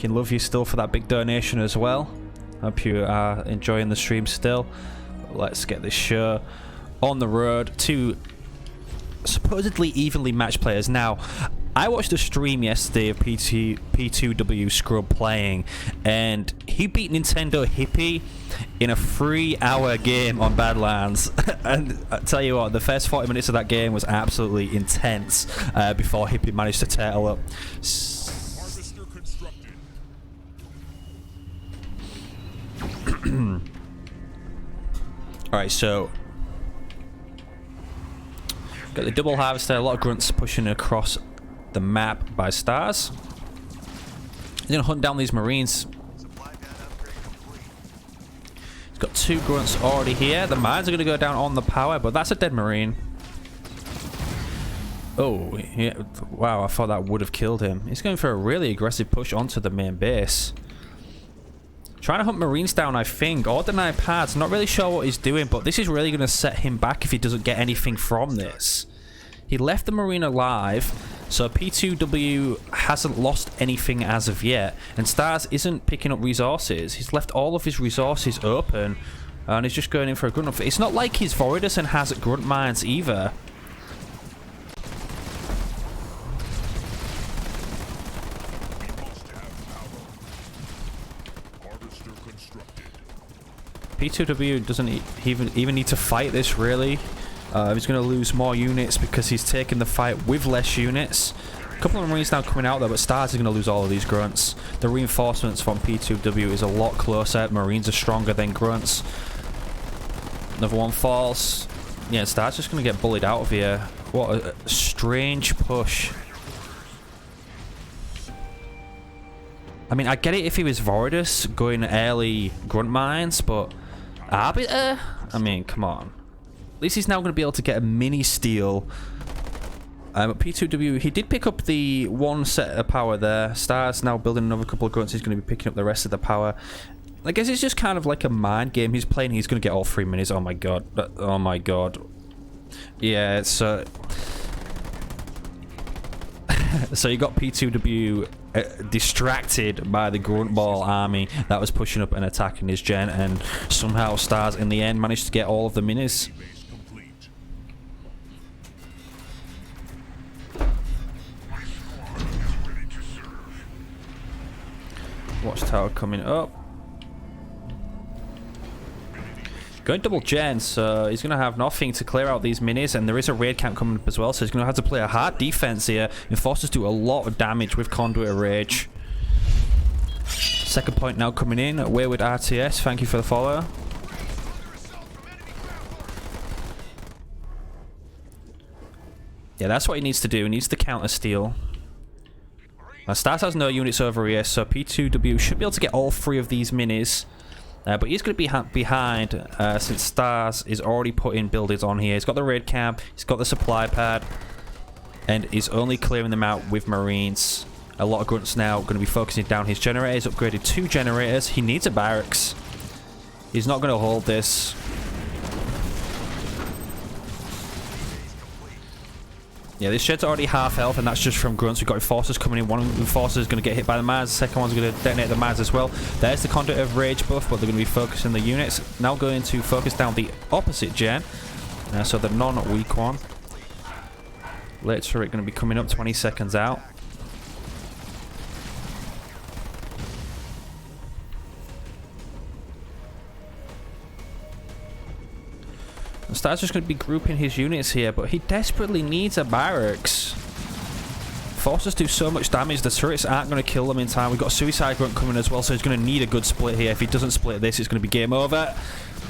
Can love you still for that big donation as well. Hope you are enjoying the stream still. Let's get this show on the road to supposedly evenly matched players. Now, I watched a stream yesterday of P2W Scrub playing, and he beat Nintendo Hippie in a 3-hour game on Badlands. And I tell you what, the first 40 minutes of that game was absolutely intense before Hippie managed to turtle up. Alright, so got the double harvester, a lot of grunts pushing across the map by Starzz. He's gonna hunt down these marines. He's got 2 grunts already here. The mines are gonna go down on the power, but that's a dead marine. Oh, yeah, wow, I thought that would have killed him. He's going for a really aggressive push onto the main base. Trying to hunt marines down, I think, or deny pads. Not really sure what he's doing, but this is really going to set him back if he doesn't get anything from this. He left the marine alive, so P2W hasn't lost anything as of yet, and Starzz isn't picking up resources. He's left all of his resources open, and he's just going in for a grunt. It's not like his Voridison has grunt mines either. P2W doesn't even need to fight this, really. He's going to lose more units because he's taking the fight with less units. A couple of marines now coming out there, but Starzz is going to lose all of these grunts. The reinforcements from P2W is a lot closer. Marines are stronger than grunts. Another one falls. Yeah, Starzz just going to get bullied out of here. What a strange push. I mean, I get it if he was Voridus going early grunt mines, but Arbiter? I mean, come on. At least he's now going to be able to get a mini steal. P2W, he did pick up the 1 set of power there. Starzz now building another couple of grunts. He's going to be picking up the rest of the power. I guess it's just kind of like a mind game he's playing. He's going to get all 3 minis. Oh my god. Oh my god. Yeah, it's... so you got P2W distracted by the grunt ball army that was pushing up and attacking his gen, and somehow Starzz in the end managed to get all of the minis. Watchtower coming up. Going double gen, so he's going to have nothing to clear out these minis, and there is a raid camp coming up as well, so he's going to have to play a hard defense here. Enforcers do a lot of damage with Conduit of Rage. Second point now coming in. Wayward RTS, thank you for the follow. Yeah, that's what he needs to do. He needs to counter steal. Now, Starzz has no units over here, so P2W should be able to get all 3 of these minis. But he's going to be behind since Starzz is already putting buildings on here. He's got the raid camp, he's got the supply pad, and he's only clearing them out with marines. A lot of grunts now going to be focusing down his generators. Upgraded 2 generators. He needs a barracks. He's not going to hold this. Yeah, this shed's already half health, and that's just from grunts. We've got enforcers coming in. One enforcer is going to get hit by the Maz. The second one's going to detonate the Maz as well. There's the Conduit of Rage buff, but they're going to be focusing the units. Now going to focus down the opposite gen. So the non-weak one. Late turret going to be coming up 20 seconds out. Starzz just going to be grouping his units here, but he desperately needs a barracks. Forces do so much damage, the turrets aren't going to kill them in time. We've got a suicide grunt coming as well, so he's going to need a good split here. If he doesn't split this, it's going to be game over.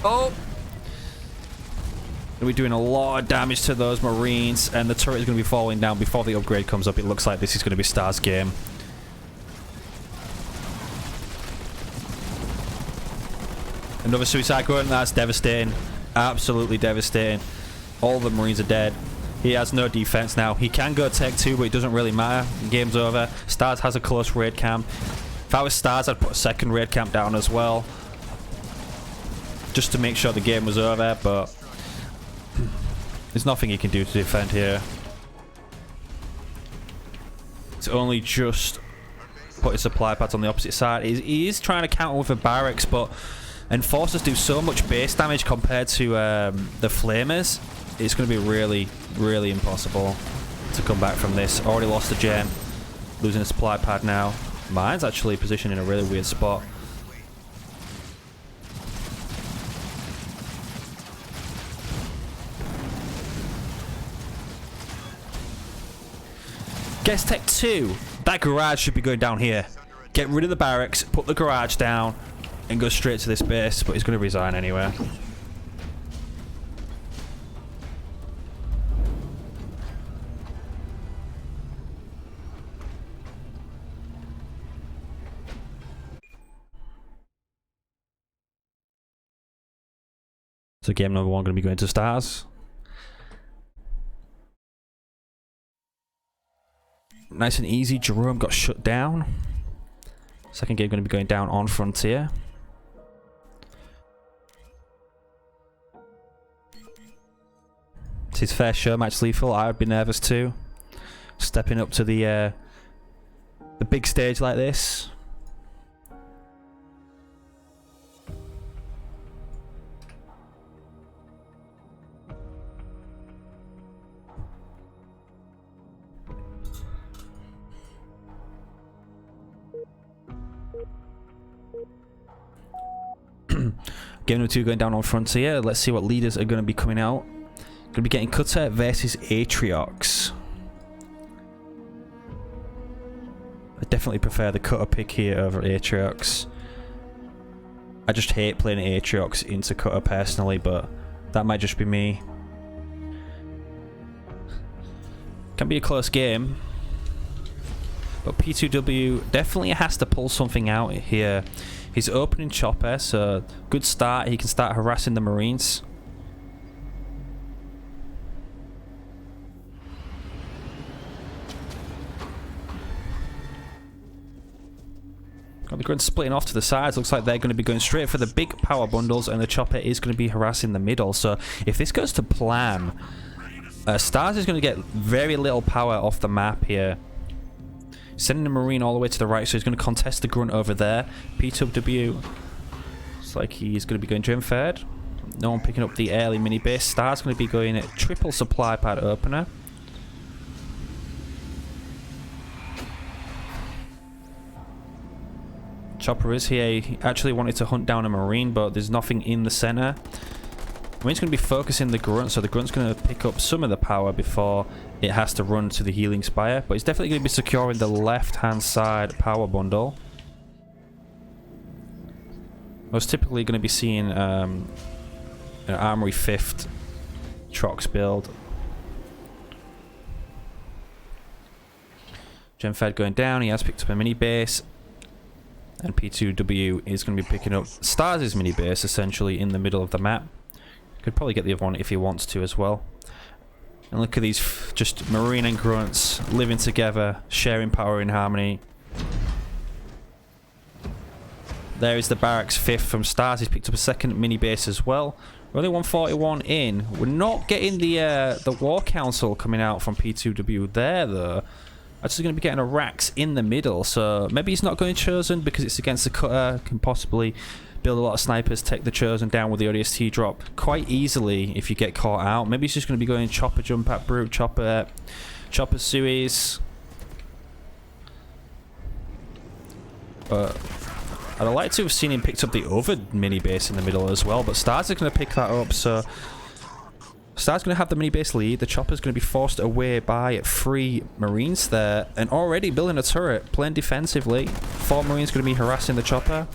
Oh! We're doing a lot of damage to those marines, and the turret is going to be falling down before the upgrade comes up. It looks like this is going to be Starzz game. Another suicide grunt, that's devastating. Absolutely devastating. All the marines are dead. He has no defense now. He can go tech 2, but it doesn't really matter. Game's over. Starzz has a close raid camp. If I was Starzz, I'd put a second raid camp down as well, just to make sure the game was over, but there's nothing he can do to defend here. It's only just put his supply pads on the opposite side. He is trying to counter with a barracks, but Enforcers do so much base damage compared to the Flamers. It's going to be really, really impossible to come back from this. Already lost a gem. Losing a supply pad now. Mine's actually positioned in a really weird spot. Guess Tech 2. That garage should be going down here. Get rid of the barracks, put the garage down, and go straight to this base, but he's going to resign anyway. So game number 1 going to be going to Starzz. Nice and easy. Jerome got shut down. Second game going to be going down on Frontier. It's his fair show, match lethal. I would be nervous too. Stepping up to the big stage like this. Game number 2 going down on Frontier. Let's see what leaders are going to be coming out. Going to be getting Cutter versus Atriox. I definitely prefer the Cutter pick here over Atriox. I just hate playing Atriox into Cutter personally, but that might just be me. Can be a close game. But P2W definitely has to pull something out here. He's opening Chopper, so good start. He can start harassing the Marines. Got the Grunts splitting off to the sides. Looks like they're going to be going straight for the big power bundles, and the Chopper is going to be harassing the middle. So if this goes to plan, Starzz is going to get very little power off the map here. Sending the Marine all the way to the right, so he's going to contest the Grunt over there. P2W, looks like he's going to be going gem third. No one picking up the early mini base. Starzz going to be going at triple supply pad opener. Chopper is here. He actually wanted to hunt down a Marine, but there's nothing in the center. Marine's going to be focusing the Grunt, so the Grunt's going to pick up some of the power before it has to run to the Healing Spire. But he's definitely going to be securing the left-hand side power bundle. I was typically going to be seeing an Armory 5th Trox build. Gem Fed going down. He has picked up a mini base. And P2W is going to be picking up Starz's mini base, essentially, in the middle of the map. Could probably get the other one if he wants to as well. And look at these just Marine and Grunts living together, sharing power in harmony. There is the Barracks 5th from Starzz. He's picked up a second mini base as well. We're only 141 in. We're not getting the War Council coming out from P2W there, though. Actually going to be getting a Rax in the middle, so maybe he's not going Chosen because it's against the Cutter. Can possibly build a lot of snipers, take the Chosen down with the ODST drop quite easily if you get caught out. Maybe he's just going to be going Chopper jump at Brute, Chopper Suez. But I'd like to have seen him picked up the other mini base in the middle as well, but Starzz is going to pick that up, so Starzz going to have the mini base lead. The Chopper's going to be forced away by 3 Marines there, and already building a turret, playing defensively. 4 Marines going to be harassing the Chopper.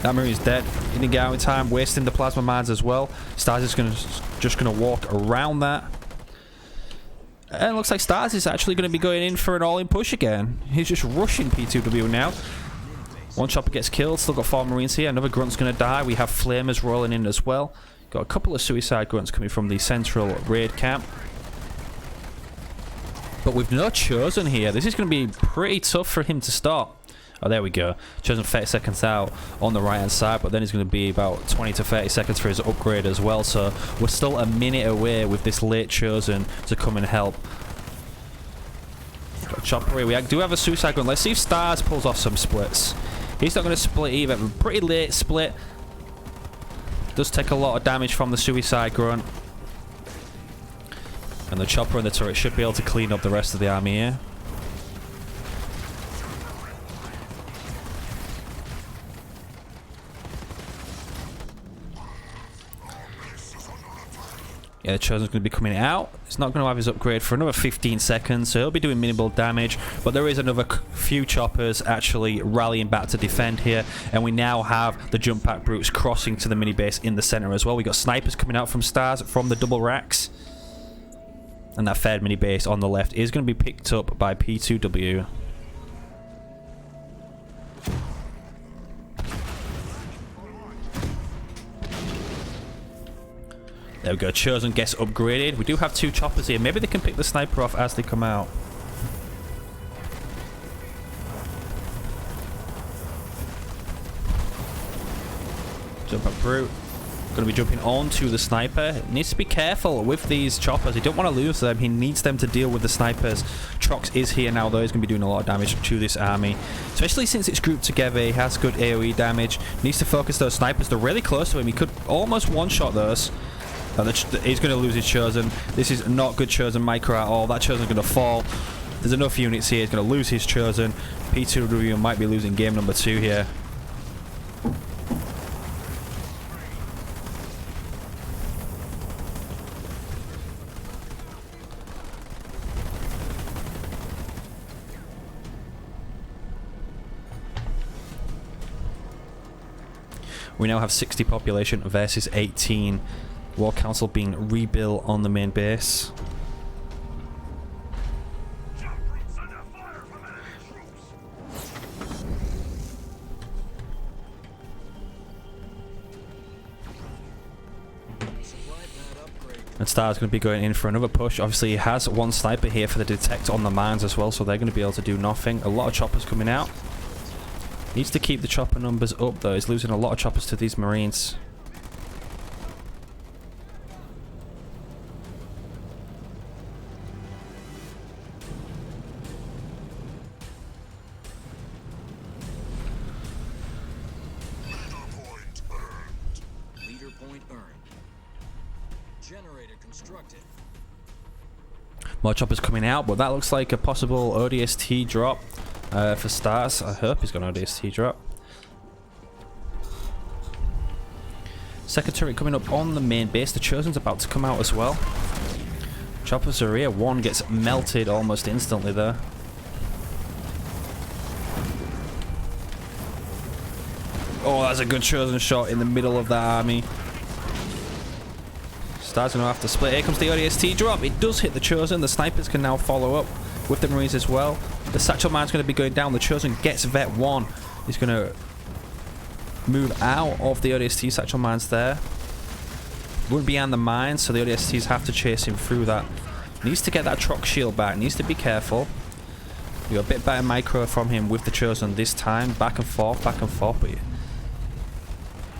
That Marine's dead. He didn't get out in time, wasting the plasma mines as well. Starzz is just going to walk around that. And it looks like Starzz is actually going to be going in for an all-in push again. He's just rushing P2W now. One Chopper gets killed. Still got 4 Marines here. Another Grunt's going to die. We have Flamers rolling in as well. Got a couple of Suicide Grunts coming from the central raid camp. But with no Chosen here, this is going to be pretty tough for him to stop. Oh, there we go. Chosen 30 seconds out on the right-hand side, but then he's going to be about 20 to 30 seconds for his upgrade as well. So we're still a minute away with this late Chosen to come and help. Chopper away. We do have a suicide gun. Let's see if Starzz pulls off some splits. He's not going to split either. Pretty late split. Does take a lot of damage from the suicide grunt. And the chopper and the turret should be able to clean up the rest of the army here. Yeah, the Chosen's going to be coming out. He's not going to have his upgrade for another 15 seconds, so he'll be doing minimal damage. But there is another few choppers actually rallying back to defend here. And we now have the jump pack brutes crossing to the mini base in the center as well. We got snipers coming out from Starzz from the double racks. And that third mini base on the left is going to be picked up by P2W. There we go. Chosen gets upgraded. We do have 2 choppers here. Maybe they can pick the sniper off as they come out. Jump up brute. Going to be jumping onto the sniper. Needs to be careful with these choppers. He don't want to lose them. He needs them to deal with the snipers. Trox is here now though. He's going to be doing a lot of damage to this army. Especially since it's grouped together. He has good AoE damage. Needs to focus those snipers. They're really close to him. He could almost one-shot those. He's going to lose his Chosen. This is not good Chosen micro at all. That Chosen's going to fall. There's enough units here. He's going to lose his Chosen. P2W might be losing game number 2 here. We now have 60 population versus 18. War Council being rebuilt on the main base. And Starzz is going to be going in for another push. Obviously, he has 1 sniper here for the detect on the mines as well, so they're going to be able to do nothing. A lot of choppers coming out. Needs to keep the chopper numbers up though. He's losing a lot of choppers to these marines. Leader point earned. Generator constructed. More choppers coming out, but that looks like a possible ODST drop. For Starzz. I hope he's got an ODST drop. Second turret coming up on the main base. The Chosen's about to come out as well. Choppers are here. 1 gets melted almost instantly there. Oh, that's a good Chosen shot in the middle of that army. Starzz gonna have to split. Here comes the ODST drop. It does hit the Chosen. The snipers can now follow up with the marines as well. The satchel mine's going to be going down. The Chosen gets vet 1. He's going to move out of the ODST satchel mines there. Wouldn't be on the mines, so the ODSTs have to chase him through that. Needs to get that Trox shield back. Needs to be careful. We got a bit better micro from him with the Chosen this time. Back and forth, but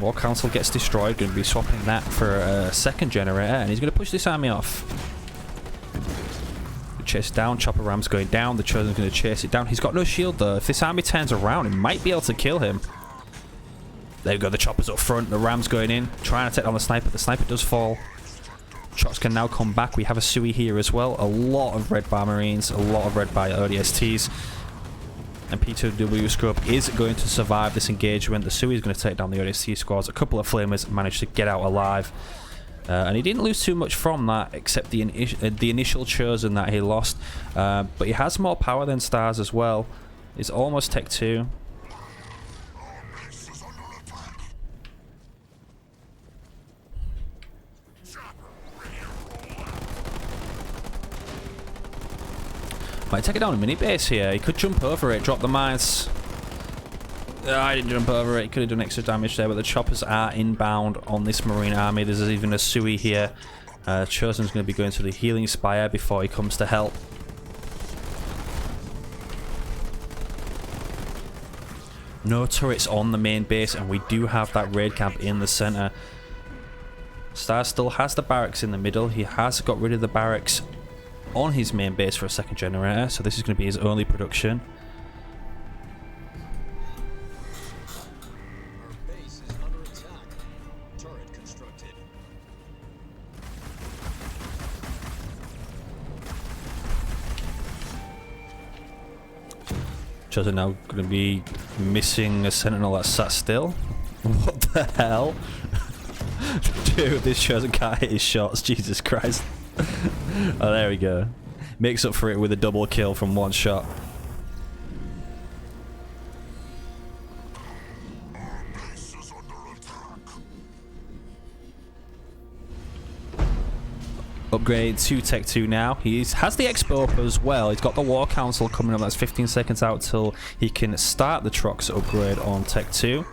War Council gets destroyed. Going to be swapping that for a second generator, and he's going to push this army off. Chase down. Chopper ram's going down. The Chosen's going to chase it down. He's got no shield though. If this army turns around, it might be able to kill him. There we go. The Chopper's up front. The ram's going in, trying to take down the sniper. The sniper does fall. Trox can now come back. We have a Sui here as well. A lot of red bar marines. A lot of red bar ODSTs. And P2W scrub is going to survive this engagement. The Sui is going to take down the ODST squads. A couple of flamers managed to get out alive. And he didn't lose too much from that, except the initial Chosen that he lost. But he has more power than Starzz as well. He's almost Tech 2. Might take it down a mini base here. He could jump over it, drop the mines. I didn't jump over it. He could have done extra damage there, but the choppers are inbound on this marine army. There's even a Sui here. Chosen's going to be going to the healing spire before he comes to help. No turrets on the main base, and we do have that raid camp in the center. Starzz still has the barracks in the middle. He has got rid of the barracks on his main base for a second generator, so this is going to be his only production. Our base is under attack. Turret constructed. Chosen now going to be missing a sentinel that sat still. What the hell? Dude, this Chosen can't hit his shots. Jesus Christ. Oh, there we go. Makes up for it with a double kill from one shot. Upgrade to Tech 2 now. He has the Expo up as well. He's got the War Council coming up. That's 15 seconds out till he can start the Trox upgrade on Tech 2.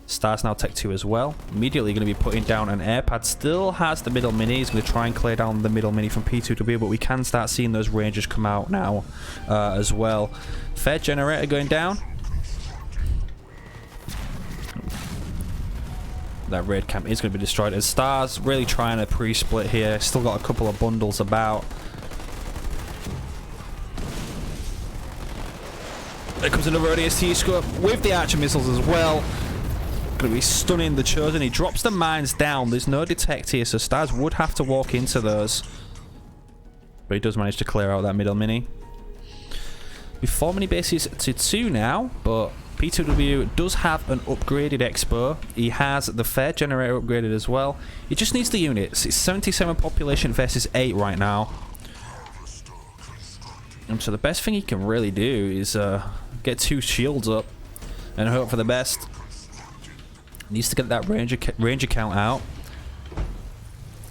Starzz now Tech 2 as well. Immediately going to be putting down an air pad. Still has the middle mini. He's going to try and clear down the middle mini from P2W, but we can start seeing those Rangers come out now as well. Third generator going down. That raid camp is going to be destroyed as Starzz really trying to pre-split here. Still got a couple of bundles about. There comes another ODST scope with the archer missiles as well. Going to be stunning the Chosen. He drops the mines down. There's no detect here, so Starzz would have to walk into those. But he does manage to clear out that middle mini. Be 4 mini bases to 2 now, but P2W does have an upgraded Expo. He has the Fair Generator upgraded as well. He just needs the units. It's 77 population versus 8 right now. And so the best thing he can really do is get 2 shields up and hope for the best. Needs to get that ranger count out. I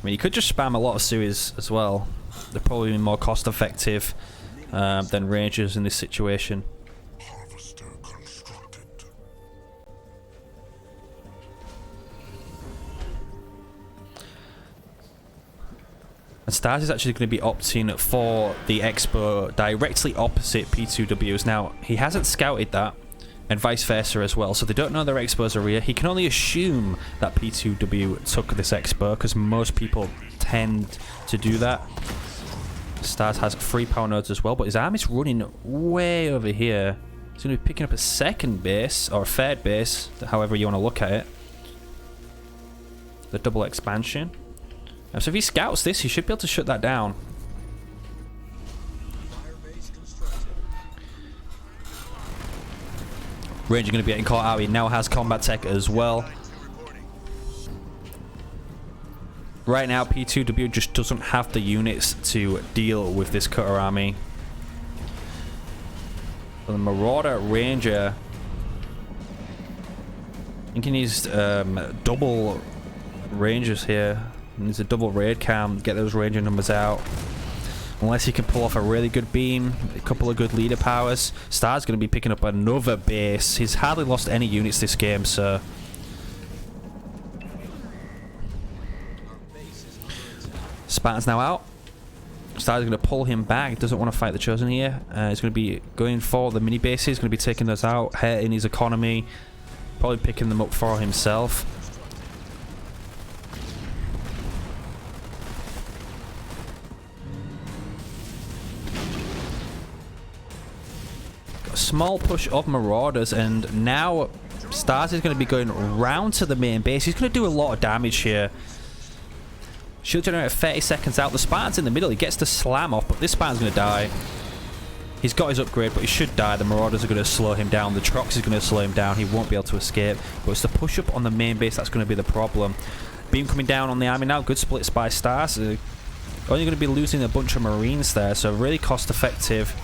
mean, he could just spam a lot of Suez as well. They're probably more cost effective than Rangers in this situation. And Starzz is actually going to be opting for the Expo directly opposite P2W's. Now, he hasn't scouted that, and vice versa as well, so they don't know their Expos are here. He can only assume that P2W took this Expo, because most people tend to do that. Starzz has 3 power nodes as well, but his army's running way over here. He's going to be picking up a second base, or a third base, however you want to look at it. The double expansion. So if he scouts this, he should be able to shut that down. Ranger going to be getting caught out. He now has combat tech as well. Right now, P2W just doesn't have the units to deal with this cutter army. The Marauder Ranger, I think he needs double Rangers here. He needs a double raid cam, get those Ranger numbers out. Unless he can pull off a really good beam, a couple of good leader powers. Starzz going to be picking up another base. He's hardly lost any units this game, so... Spartan's now out. Starzz going to pull him back. Doesn't want to fight the Chosen here. He's going to be going for the mini bases. He's going to be taking those out, hurting his economy. Probably picking them up for himself. Got a small push of Marauders, and now Starzz is going to be going round to the main base. He's going to do a lot of damage here. Shield generator 30 seconds out. The Spartan's in the middle. He gets the slam off, but this Spartan's going to die. He's got his upgrade, but he should die. The Marauders are going to slow him down. The Trox is going to slow him down. He won't be able to escape. But it's the push-up on the main base that's going to be the problem. Beam coming down on the army now. Good splits by Starzz. Only going to be losing a bunch of Marines there, so really cost-effective.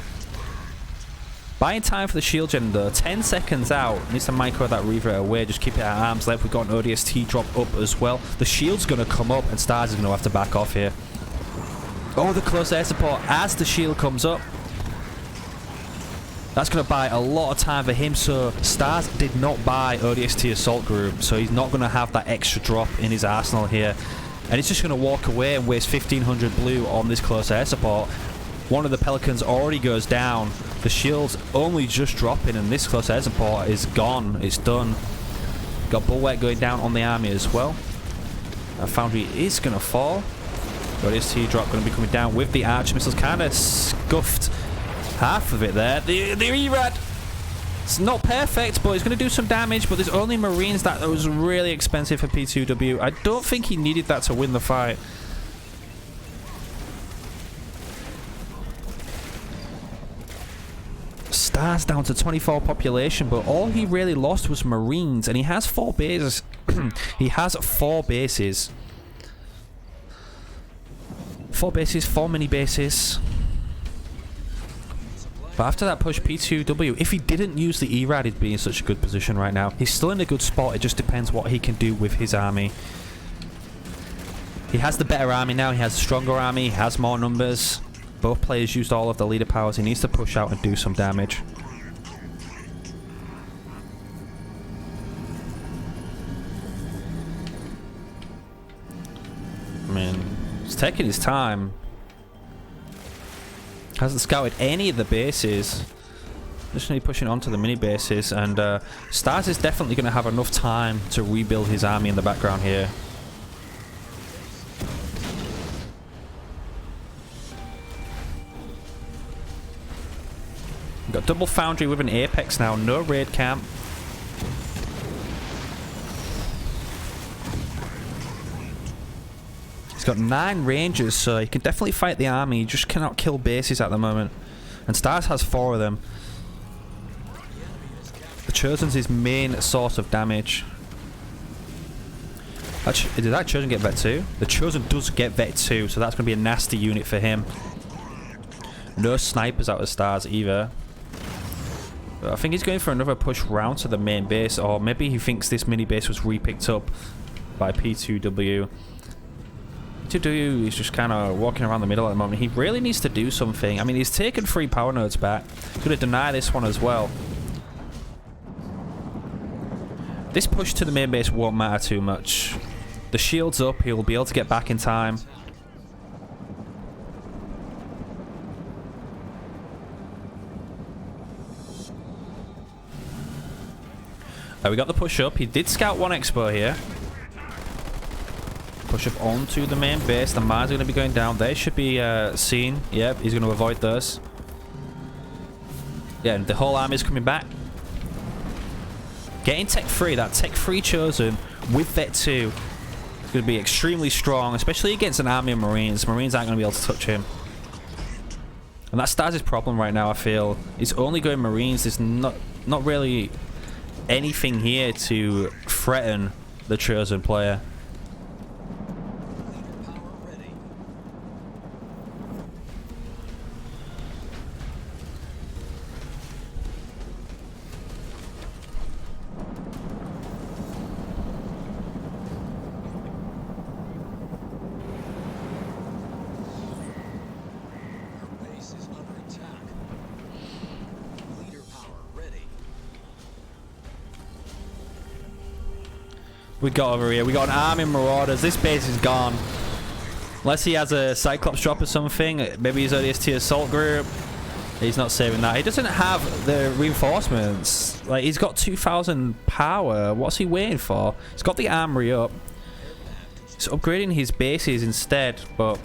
Buying time for the shield gen though. 10 seconds out. Needs to micro that Reaver away. Just keep it at arm's length. We've got an ODST drop up as well. The shield's going to come up, and Starzz is going to have to back off here. Oh, the close air support as the shield comes up. That's going to buy a lot of time for him, so Starzz did not buy ODST Assault Group, so he's not going to have that extra drop in his arsenal here. And he's just going to walk away and waste 1500 blue on this close air support. One of the Pelicans already goes down. The shield's only just dropping, and this close air support is gone. It's done. Got Bulwark going down on the army as well. Foundry is going to fall. Got his T-drop going to be coming down with the archer missiles. Kind of scuffed half of it there. The E-Rad. It's not perfect, but he's going to do some damage. But there's only Marines. That was really expensive for P2W. I don't think he needed that to win the fight. Starzz down to 24 population, but all he really lost was Marines, and he has 4 bases. He has 4 bases. 4 bases, 4 mini bases. But after that push, P2W, if he didn't use the E-Rad, he'd be in such a good position right now. He's still in a good spot. It just depends what he can do with his army. He has the better army now. He has a stronger army. He has more numbers. Both players used all of the leader powers. He needs to push out and do some damage. I mean, he's taking his time. Hasn't scouted any of the bases. Just need pushing onto the mini bases. And Starzz is definitely going to have enough time to rebuild his army in the background here. We've got double foundry with an apex now. No raid camp. He's got 9 rangers, so he can definitely fight the army. He just cannot kill bases at the moment. And Starzz has 4 of them. The Chosen's his main source of damage. Did that Chosen get Vet 2? The Chosen does get Vet 2, so that's going to be a nasty unit for him. No snipers out of Starzz either. But I think he's going for another push round to the main base, or maybe he thinks this mini base was re-picked up by P2W. P2W is just kind of walking around the middle at the moment. He really needs to do something. I mean, he's taken 3 power nodes back. He's going to deny this one as well. This push to the main base won't matter too much. The shield's up. He'll be able to get back in time. We got the push up. He did scout 1 expo here. Push up onto the main base. The mines are going to be going down. They should be seen. Yep, he's going to avoid those. Yeah, and the whole army is coming back. Getting Tech 3, that Tech 3 Chosen with Vet 2 is going to be extremely strong, especially against an army of Marines. Marines aren't going to be able to touch him. And that's Starz's problem right now, I feel. He's only going Marines. There's not really anything here to threaten the Chosen player. We got over here. We got an army of Marauders. This base is gone. Unless he has a Cyclops drop or something. Maybe his ODST assault group. He's not saving that. He doesn't have the reinforcements. Like, he's got 2,000 power. What's he waiting for? He's got the armory up. He's upgrading his bases instead, but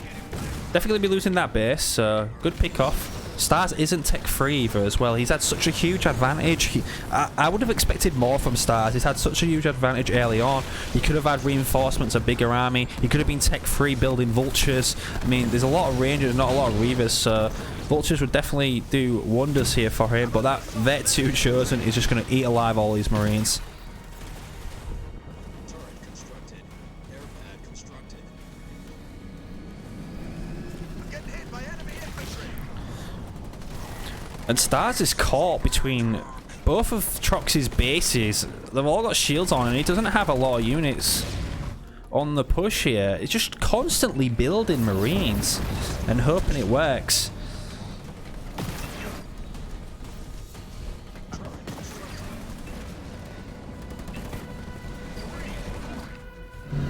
definitely be losing that base. So good pick off. Starzz isn't Tech 3 either as well. He's had such a huge advantage. I would have expected more from Starzz. He's had such a huge advantage early on. He could have had reinforcements, a bigger army. He could have been Tech 3 building Vultures. I mean, there's a lot of Rangers, not a lot of Reavers, so Vultures would definitely do wonders here for him. But that Vet 2 Chosen is just going to eat alive all these Marines. And Starzz is caught between both of Trox's bases. They've all got shields on and he doesn't have a lot of units on the push here. It's just constantly building Marines and hoping it works.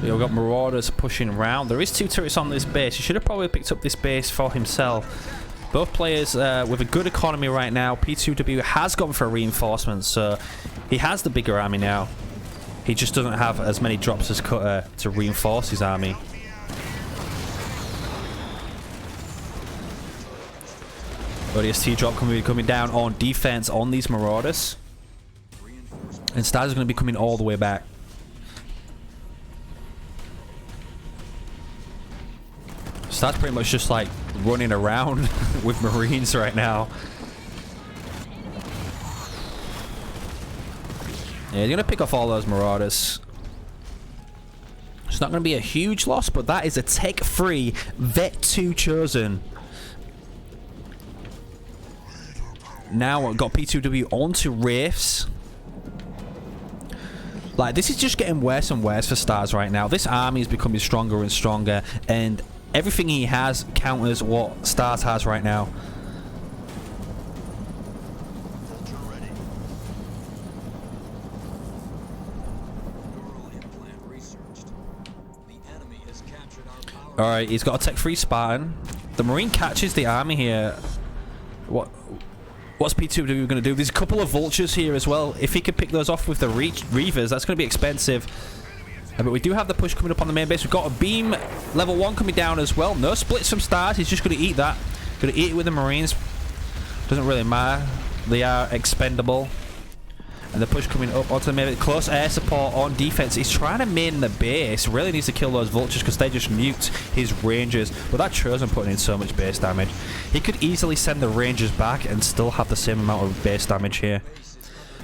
We've got Marauders pushing around. There is 2 turrets on this base. He should have probably picked up this base for himself. Both players with a good economy right now. P2W has gone for reinforcements, so he has the bigger army now. He just doesn't have as many drops as Cutter to reinforce his army. ODST drop coming down on defense on these Marauders. And Starzz is going to be coming all the way back. Starzz pretty much just like running around with Marines right now. Yeah, he's going to pick off all those Marauders. It's not going to be a huge loss, but that is a tech-free Vet 2 Chosen. Now I've got P2W onto Wraiths. Like, this is just getting worse and worse for Starzz right now. This army is becoming stronger and stronger, and everything he has counters what Starzz has right now. Alright, he's got a tech-free Spartan. The Marine catches the army here. What's P2W going to do? There's a couple of Vultures here as well. If he could pick those off with the Reavers, that's going to be expensive. But we do have the push coming up on the main base. We've got a beam level 1 coming down as well. No splits from Starzz. He's just going to eat that. Going to eat it with the Marines. Doesn't really matter. They are expendable. And the push coming up onto the main base. Close air support on defense. He's trying to main the base. Really needs to kill those Vultures because they just mute his Rangers. But that Chosen putting in so much base damage. He could easily send the Rangers back and still have the same amount of base damage here.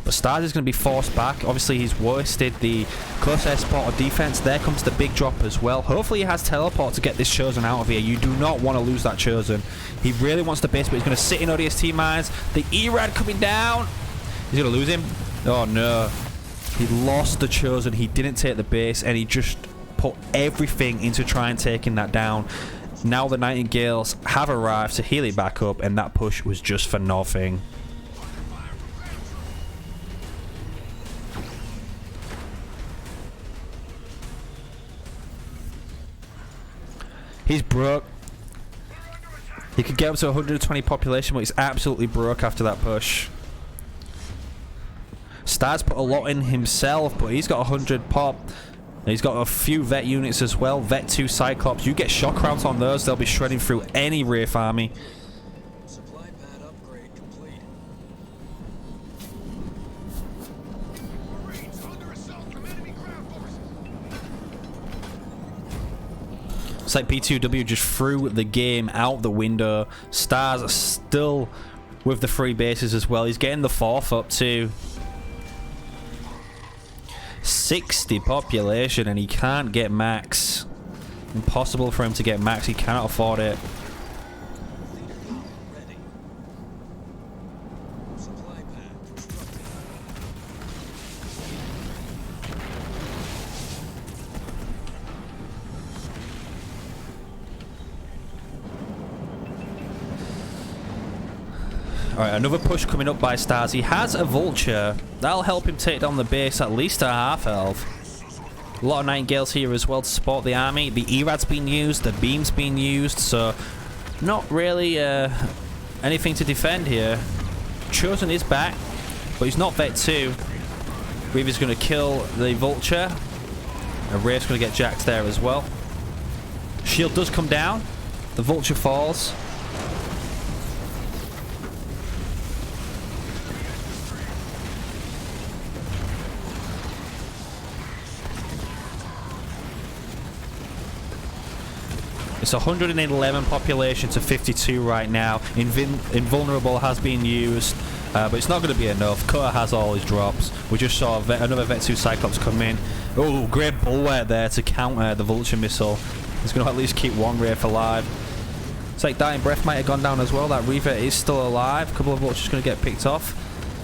But Starzz is going to be forced back. Obviously, he's wasted the close air support on defense. There comes the big drop as well. Hopefully, he has teleport to get this Chosen out of here. You do not want to lose that Chosen. He really wants the base, but he's going to sit in ODST mines. The E-Rad coming down. He's going to lose him. Oh no, he lost the Chosen. He didn't take the base, and he just put everything into trying taking that down. Now the Nightingales have arrived to heal it back up, and that push was just for nothing. He's broke. He could get up to 120 population, but he's absolutely broke after that push. Starzz put a lot in himself, but he's got 100 pop. He's got a few vet units as well. Vet 2 Cyclops. You get shock rounds on those, they'll be shredding through any Wraith army. Supply pad upgrade complete. Marines under assault from enemy ground forces. It's like P2W just threw the game out the window. Starzz still with the free bases as well. He's getting the 4th up too. 60 population, and he can't get max. Impossible for him to get max. He cannot afford it. Alright, another push coming up by Starzz. He has a Vulture. That'll help him take down the base at least a half health. A lot of Nightingales here as well to support the army. The E-Rad's been used, the beam's been used, so not really anything to defend here. Chosen is back, but he's not Vet 2. Reaver's going to kill the Vulture. And Wraith's going to get jacked there as well. Shield does come down. The Vulture falls. It's 111 population to 52 right now. Invulnerable has been used, but it's not going to be enough. Cutter has all his drops. We just saw another Vet 2 Cyclops come in. Oh, great bulwark there to counter the Vulture missile. He's going to at least keep one Wraith alive. It's like Dying Breath might have gone down as well. That Reaver is still alive. A couple of Vultures going to get picked off.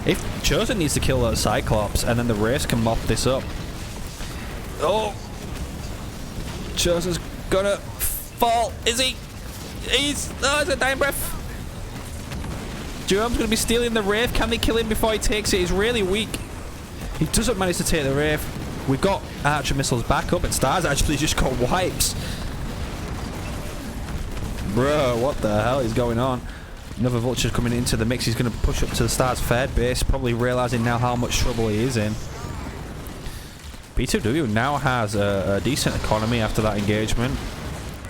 If Chosen needs to kill those Cyclops, and then the Wraiths can mop this up. Oh! Chosen's gonna fall. Is he? He's a Dying Breath. Jerome's going to be stealing the Wraith. Can they kill him before he takes it? He's really weak. He doesn't manage to take the Wraith. We've got Archer missiles back up, and Starzz actually just got wipes. Bro, what the hell is going on? Another Vulture coming into the mix. He's going to push up to the Starzz third base, probably realizing now how much trouble he is in. P2W now has a decent economy after that engagement.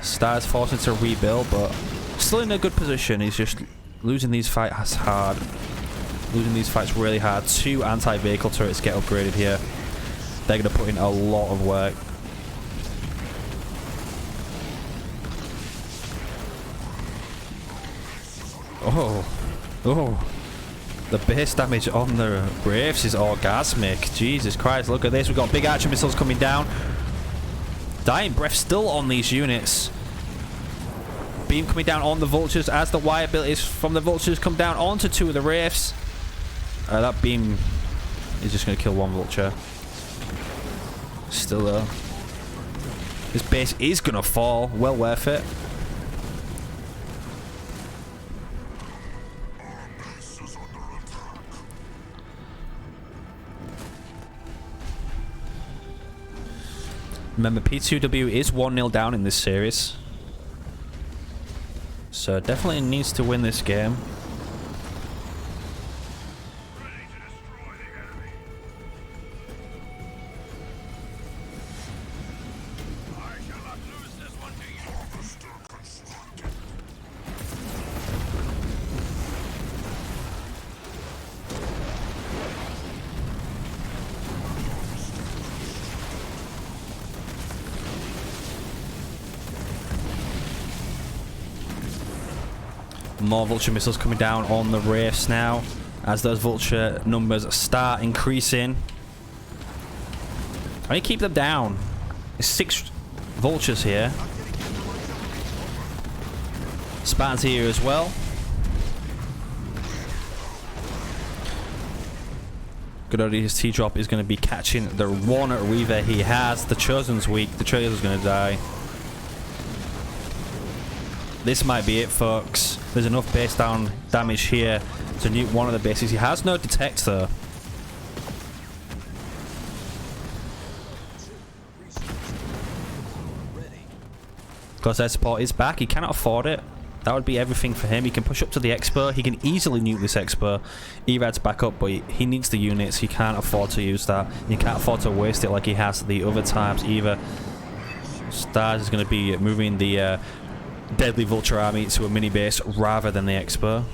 Starzz forcing to rebuild, but still in a good position. He's just Losing these fights hard. Losing these fights really hard. 2 anti-vehicle turrets get upgraded here. They're going to put in a lot of work. Oh. Oh. The base damage on the Braves is orgasmic. Jesus Christ, look at this. We've got big archer missiles coming down. Dying breath still on these units. Beam coming down on the vultures as the Y abilities from the vultures come down onto 2 of the Wraiths. That beam is just going to kill 1 vulture. Still though. This base is going to fall. Well worth it. Remember, P2W is 1-0 down in this series. So definitely needs to win this game. More vulture missiles coming down on the Wraiths now as those vulture numbers start increasing. I need to keep them down. There's 6 vultures here. Spartans here as well. Good ODST drop is going to be catching the 1 Reaver he has. The Chosen's weak. The Chosen's going to die. This might be it, folks. There's enough base down damage here to nuke 1 of the bases. He has no detect though. Close air support is back. He cannot afford it. That would be everything for him. He can push up to the Expo. He can easily nuke this Expo. Erad's back up, but he needs the units. He can't afford to use that. He can't afford to waste it like he has the other times either. Starzz is going to be moving the Deadly Vulture army to a mini base rather than the Expo.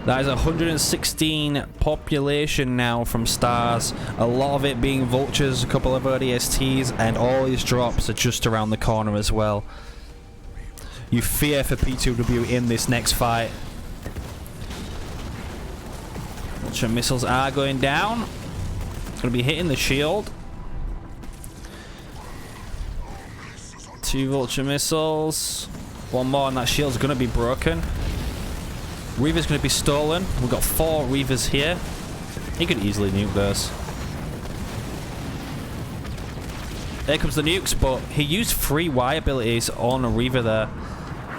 That is 116 population now from Starzz. A lot of it being vultures, a couple of ODSTs, and all his drops are just around the corner as well. You fear for P2W in this next fight. Vulture missiles are going down. Going to be hitting the shield. 2 vulture missiles. 1 more and that shield's going to be broken. Reaver's going to be stolen. We've got 4 Reavers here. He could easily nuke those. There comes the nukes, but he used 3 Y abilities on a Reaver there.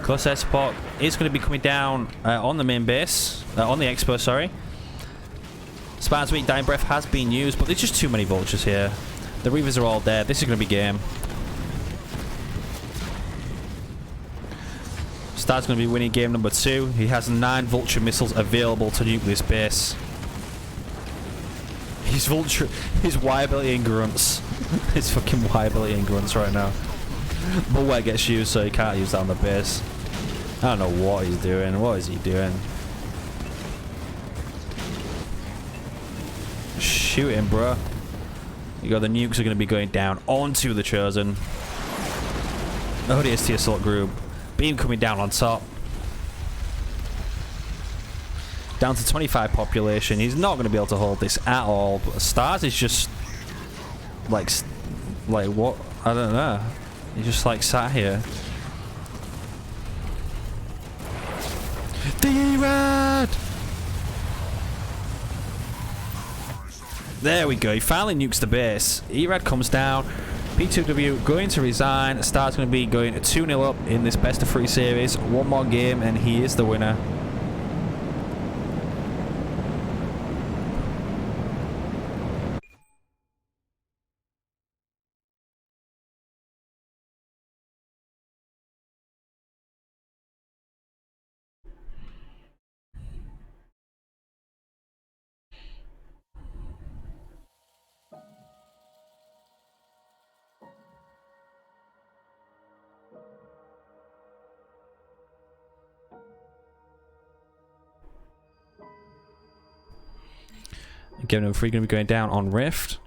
Close air support is going to be coming down on the main base. On the Expo, sorry. Spartan's weak dying breath has been used, but there's just too many vultures here. The Reavers are all dead. This is going to be game. Starzz going to be winning game number 2. He has 9 vulture missiles available to nuke this base. His Y ability in grunts. His fucking Y ability in grunts right now. Bulwark gets used, so he can't use that on the base. I don't know what he's doing. What is he doing? Shoot him, bro. You got the nukes are going to be going down onto the Chosen. ODST assault group. Beam coming down on top. Down to 25 population. He's not going to be able to hold this at all. But Starzz is just like what? I don't know. He's just like sat here. The E-Rad! There we go. He finally nukes the base. E-Rad comes down. P2W going to resign. Starzz going to be going 2-0 up in this best of 3 series. 1 more game and he is the winner. Again, number 3 going to be going down on Rift.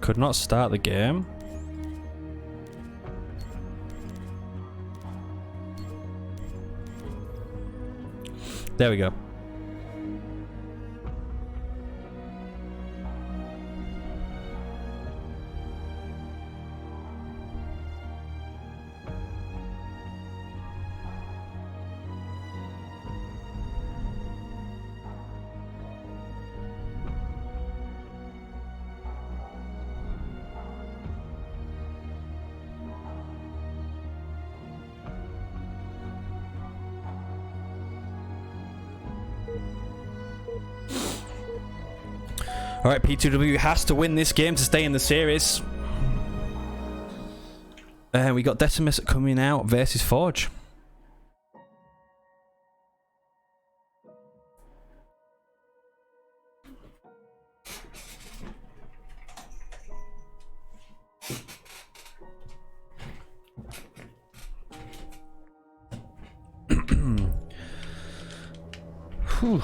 Could not start the game. There we go. Alright, P2W has to win this game to stay in the series. We got Decimus coming out versus Forge. Whew.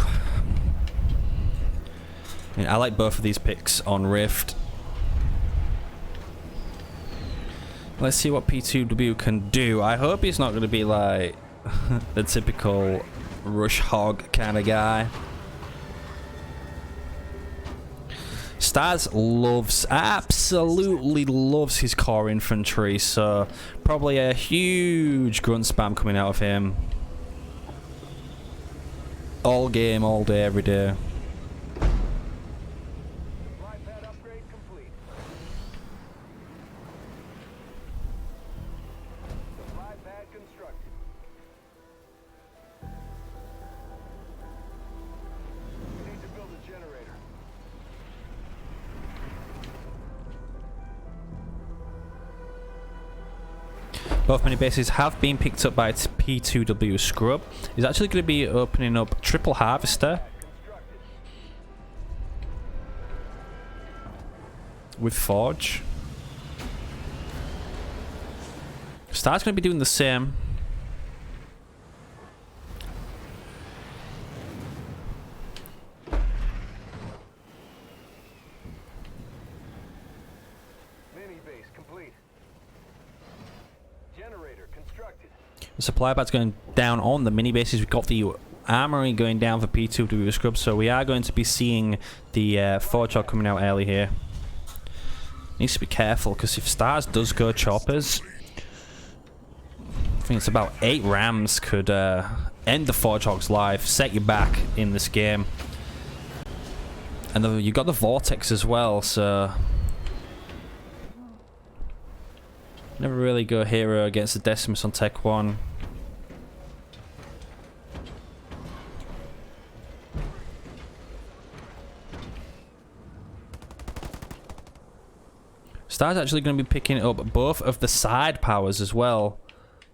I like both of these picks on Rift. Let's see what P2W can do. I hope he's not going to be like the typical rush hog kind of guy. Starzz absolutely loves his core infantry, so probably a huge grunt spam coming out of him. All game, all day, every day. Both mini bases have been picked up by P2W Scrub. He's actually going to be opening up Triple Harvester with Forge. Starzz going to be doing the same. The supply pad's going down on the mini bases. We've got the armory going down for P2W Scrub, so we are going to be seeing the Forge Hog coming out early here. Needs to be careful, because if Starzz does go choppers, I think it's about 8 rams could end the Forge Hog's life, set you back in this game. And you got the Vortex as well, so never really go hero against the Decimus on Tech 1. Starzz actually going to be picking up both of the side powers as well.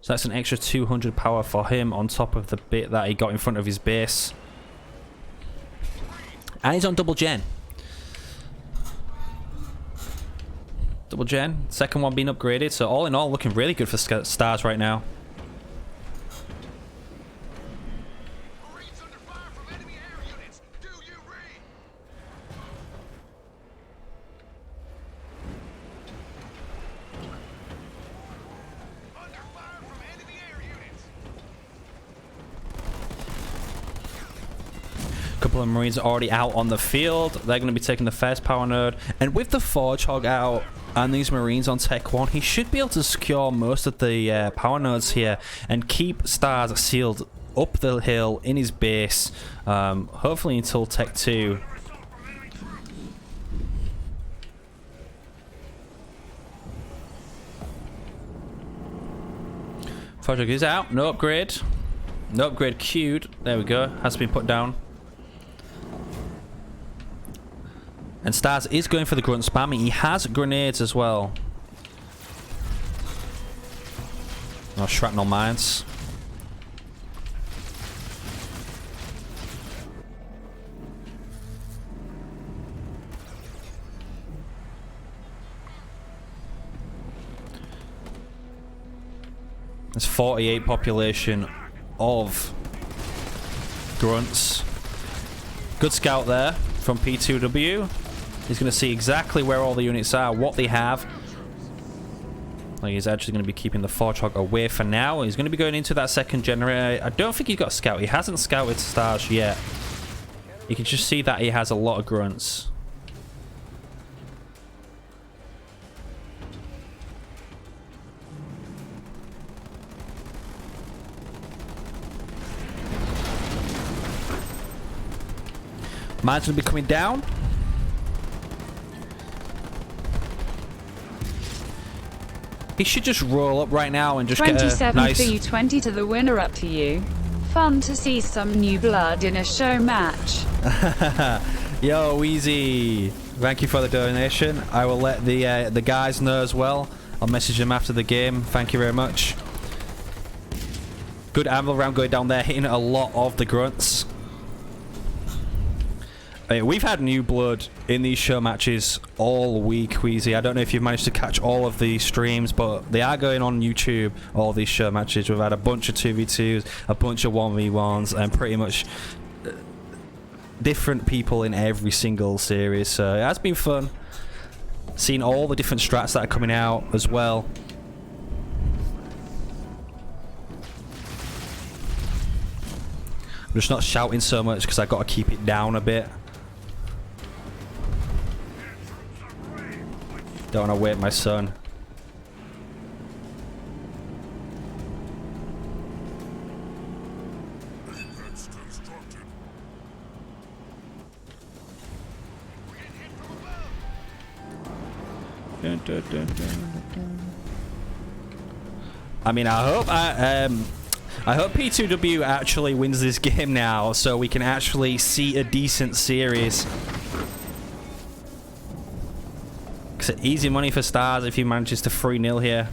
So that's an extra 200 power for him on top of the bit that he got in front of his base. And he's on double gen. Double gen, second one being upgraded, so all in all looking really good for Starzz right now. Couple of Marines are already out on the field. They're going to be taking the first power node, and with the Forge Hog out and these Marines on Tech 1, he should be able to secure most of the power nodes here and keep Starzz sealed up the hill in his base, hopefully until Tech 2. Project is out. No upgrade. No upgrade queued. There we go. Has been put down. And Starzz is going for the grunt spamming. He has grenades as well. No shrapnel mines. There's 48 population of grunts. Good scout there from P2W. He's going to see exactly where all the units are, what they have. Like he's actually going to be keeping the Fortrog away for now. He's going to be going into that second generator. I don't think he's got a scout. He hasn't scouted Starzz yet. You can just see that he has a lot of grunts. Mine's going to be coming down. He should just roll up right now and just get a 27 nice... for you, 20 to the winner, up to you. Fun to see some new blood in a show match. Yo, Wheezy. Thank you for the donation. I will let the guys know as well. I'll message them after the game. Thank you very much. Good anvil round going down there, hitting a lot of the grunts. We've had new blood in these show matches all week, Wheezy. I don't know if you've managed to catch all of the streams, but they are going on YouTube, all these show matches. We've had a bunch of 2v2s, a bunch of 1v1s, and pretty much different people in every single series. So it has been fun. Seeing all the different strats that are coming out as well. I'm just not shouting so much because I've got to keep it down a bit. Don't want to wake my son. I mean, I hope P2W actually wins this game now, so we can actually see a decent series. It's easy money for Starzz if he manages to 3-0 here.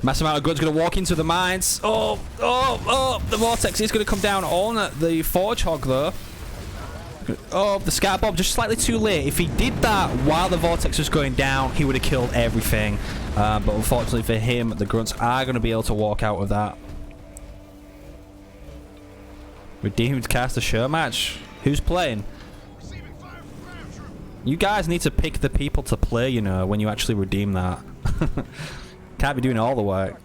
Massive amount of goods going to walk into the mines. Oh, the vortex is going to come down on the Forge Hog though. Oh, the Scat Bomb just slightly too late. If he did that while the vortex was going down, he would have killed everything. But unfortunately for him, the grunts are going to be able to walk out of that. Redeemed cast a show match. Who's playing? You guys need to pick the people to play, you know, when you actually redeem that. Can't be doing all the work.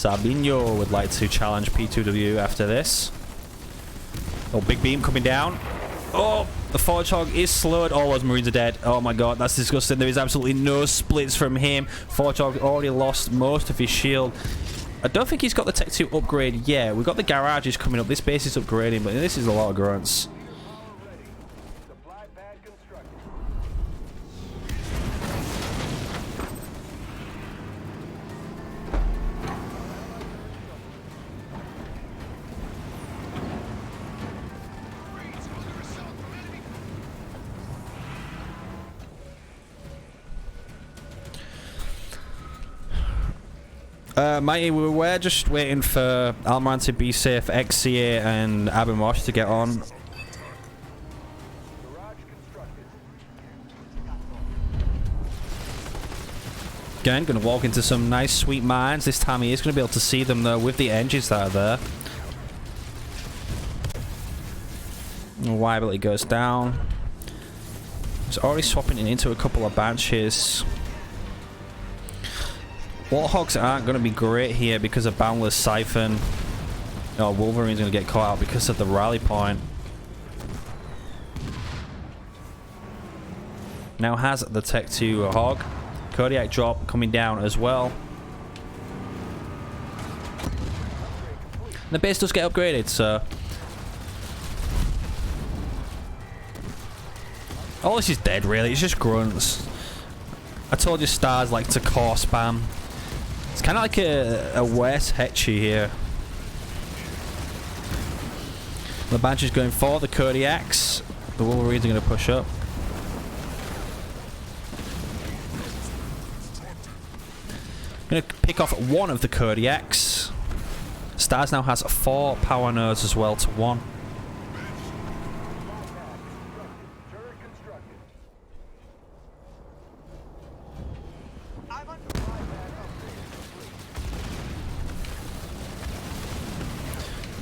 Sabino would like to challenge P2W after this. Oh, big beam coming down. Oh, the Forge Hog is slowed. All those Marines are dead. Oh my god, that's disgusting. There is absolutely no splits from him. Forge Hog already lost most of his shield. I don't think he's got the Tech 2 upgrade yet. We've got the garages coming up. This base is upgrading, but this is a lot of grunts. Mighty, we're just waiting for Almiran to be safe, XCA and Abimosh to get on. Again, going to walk into some nice sweet mines. This time he is going to be able to see them though with the engines that are there. Viability goes down. He's already swapping it into a couple of Banshees. Warthogs aren't going to be great here because of Boundless Siphon. Oh, Wolverine's going to get caught out because of the rally point. Now has the Tech 2 Hog. Kodiak drop coming down as well. The base does get upgraded, so... all this is dead, really. It's just grunts. I told you Starzz like to core spam. It's kind of like a West Hetchy here. The Banshee's going for the Kodiaks. The Wolverines are going to push up. Going to pick off one of the Kodiaks. Starzz now has 4 power nodes as well to 1.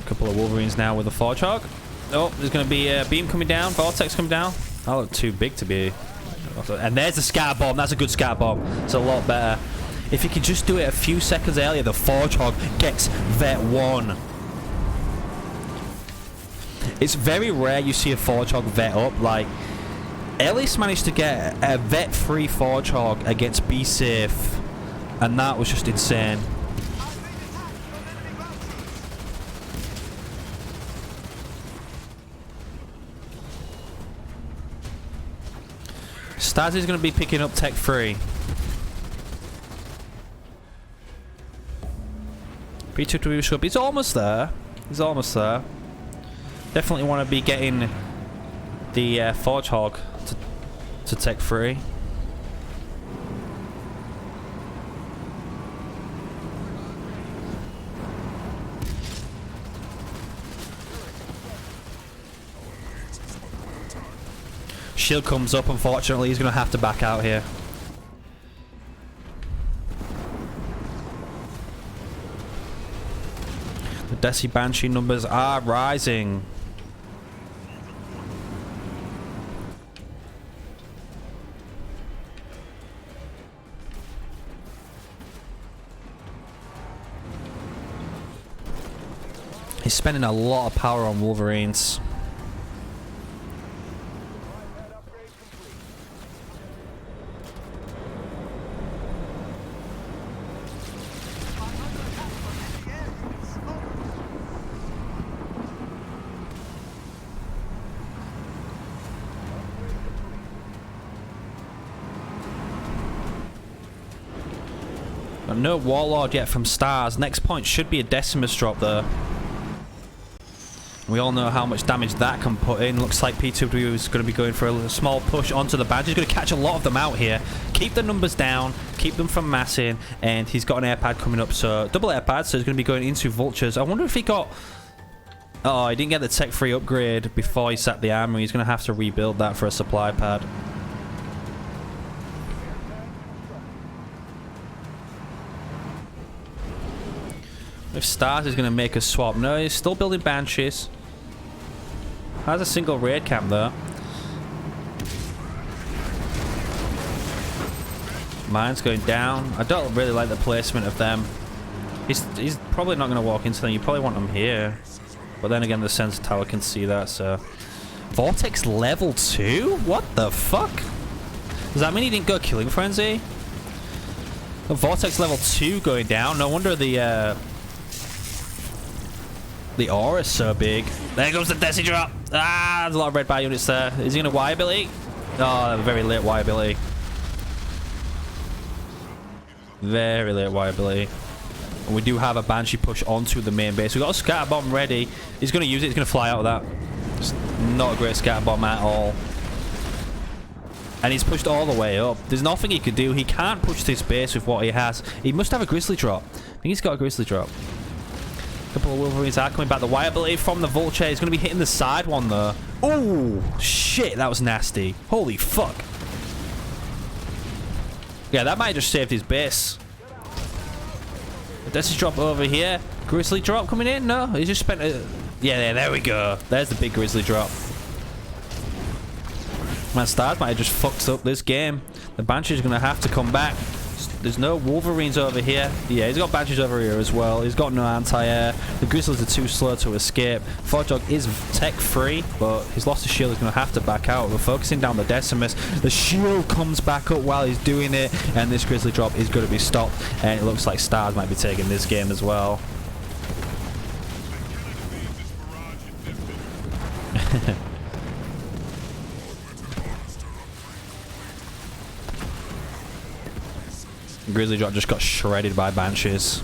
Couple of Wolverines now with a Forge Hog. Oh, there's going to be a beam coming down, Vortex coming down. That looked too big to be. And there's the Scatter Bomb. That's a good Scatter Bomb. It's a lot better. If you could just do it a few seconds earlier, the Forge Hog gets Vet 1. It's very rare you see a Forge Hog vet up. Like, Ellis managed to get a Vet 3 Forge Hog against Be Safe, and that was just insane. Starzz is going to be picking up Tech 3. P2 Scrub. He's almost there. He's almost there. Definitely want to be getting the Forge Hog to Tech 3. Shield comes up, unfortunately. He's going to have to back out here. The Desi Banshee numbers are rising. He's spending a lot of power on Wolverines. No Warlord yet from Starzz. Next point should be a Decimus drop there. We all know how much damage that can put in. Looks like P2W is going to be going for a small push onto the badge. He's going to catch a lot of them out here. Keep the numbers down. Keep them from massing. And he's got an air pad coming up. So double air pad. So he's going to be going into Vultures. I wonder if he got... oh, he didn't get the Tech 3 upgrade before he sat the armor. He's going to have to rebuild that for a supply pad. If Starzz is going to make a swap. No, he's still building Banshees. Has a single raid camp there. Mine's going down. I don't really like the placement of them. He's probably not going to walk into them. You probably want them here. But then again, the sensor tower can see that, so... Vortex level 2? What the fuck? Does that mean he didn't go Killing Frenzy? The Vortex level 2 going down. No wonder the aura's so big. There goes the Desi drop. Ah, there's a lot of red bar units there. Is he going to Y ability? Oh, very late Y ability. Very late Y ability. And we do have a Banshee push onto the main base. We've got a Scatter Bomb ready. He's going to use it. He's going to fly out of that. It's not a great Scatter Bomb at all. And he's pushed all the way up. There's nothing he could do. He can't push this base with what he has. He must have a Grizzly drop. I think he's got a Grizzly drop. A couple of Wolverines are coming back. The Y ability from the Vulture is going to be hitting the side one though. Oh shit, that was nasty. Holy fuck. Yeah, that might have just saved his base. Desi drop over here. Grizzly drop coming in? No, he just spent a... yeah, there we go. There's the big Grizzly drop. Man, Starzz might have just fucked up this game. The Banshee's going to have to come back. There's no Wolverines over here. Yeah, he's got Banshees over here as well. He's got no anti-air. The Grizzlies are too slow to escape. Fortdog is tech-free, but he's lost his shield. He's going to have to back out. We're focusing down the Decimus. The shield comes back up while he's doing it, and this Grizzly drop is going to be stopped. And it looks like Starzz might be taking this game as well. Grizzly drop just got shredded by Banshees.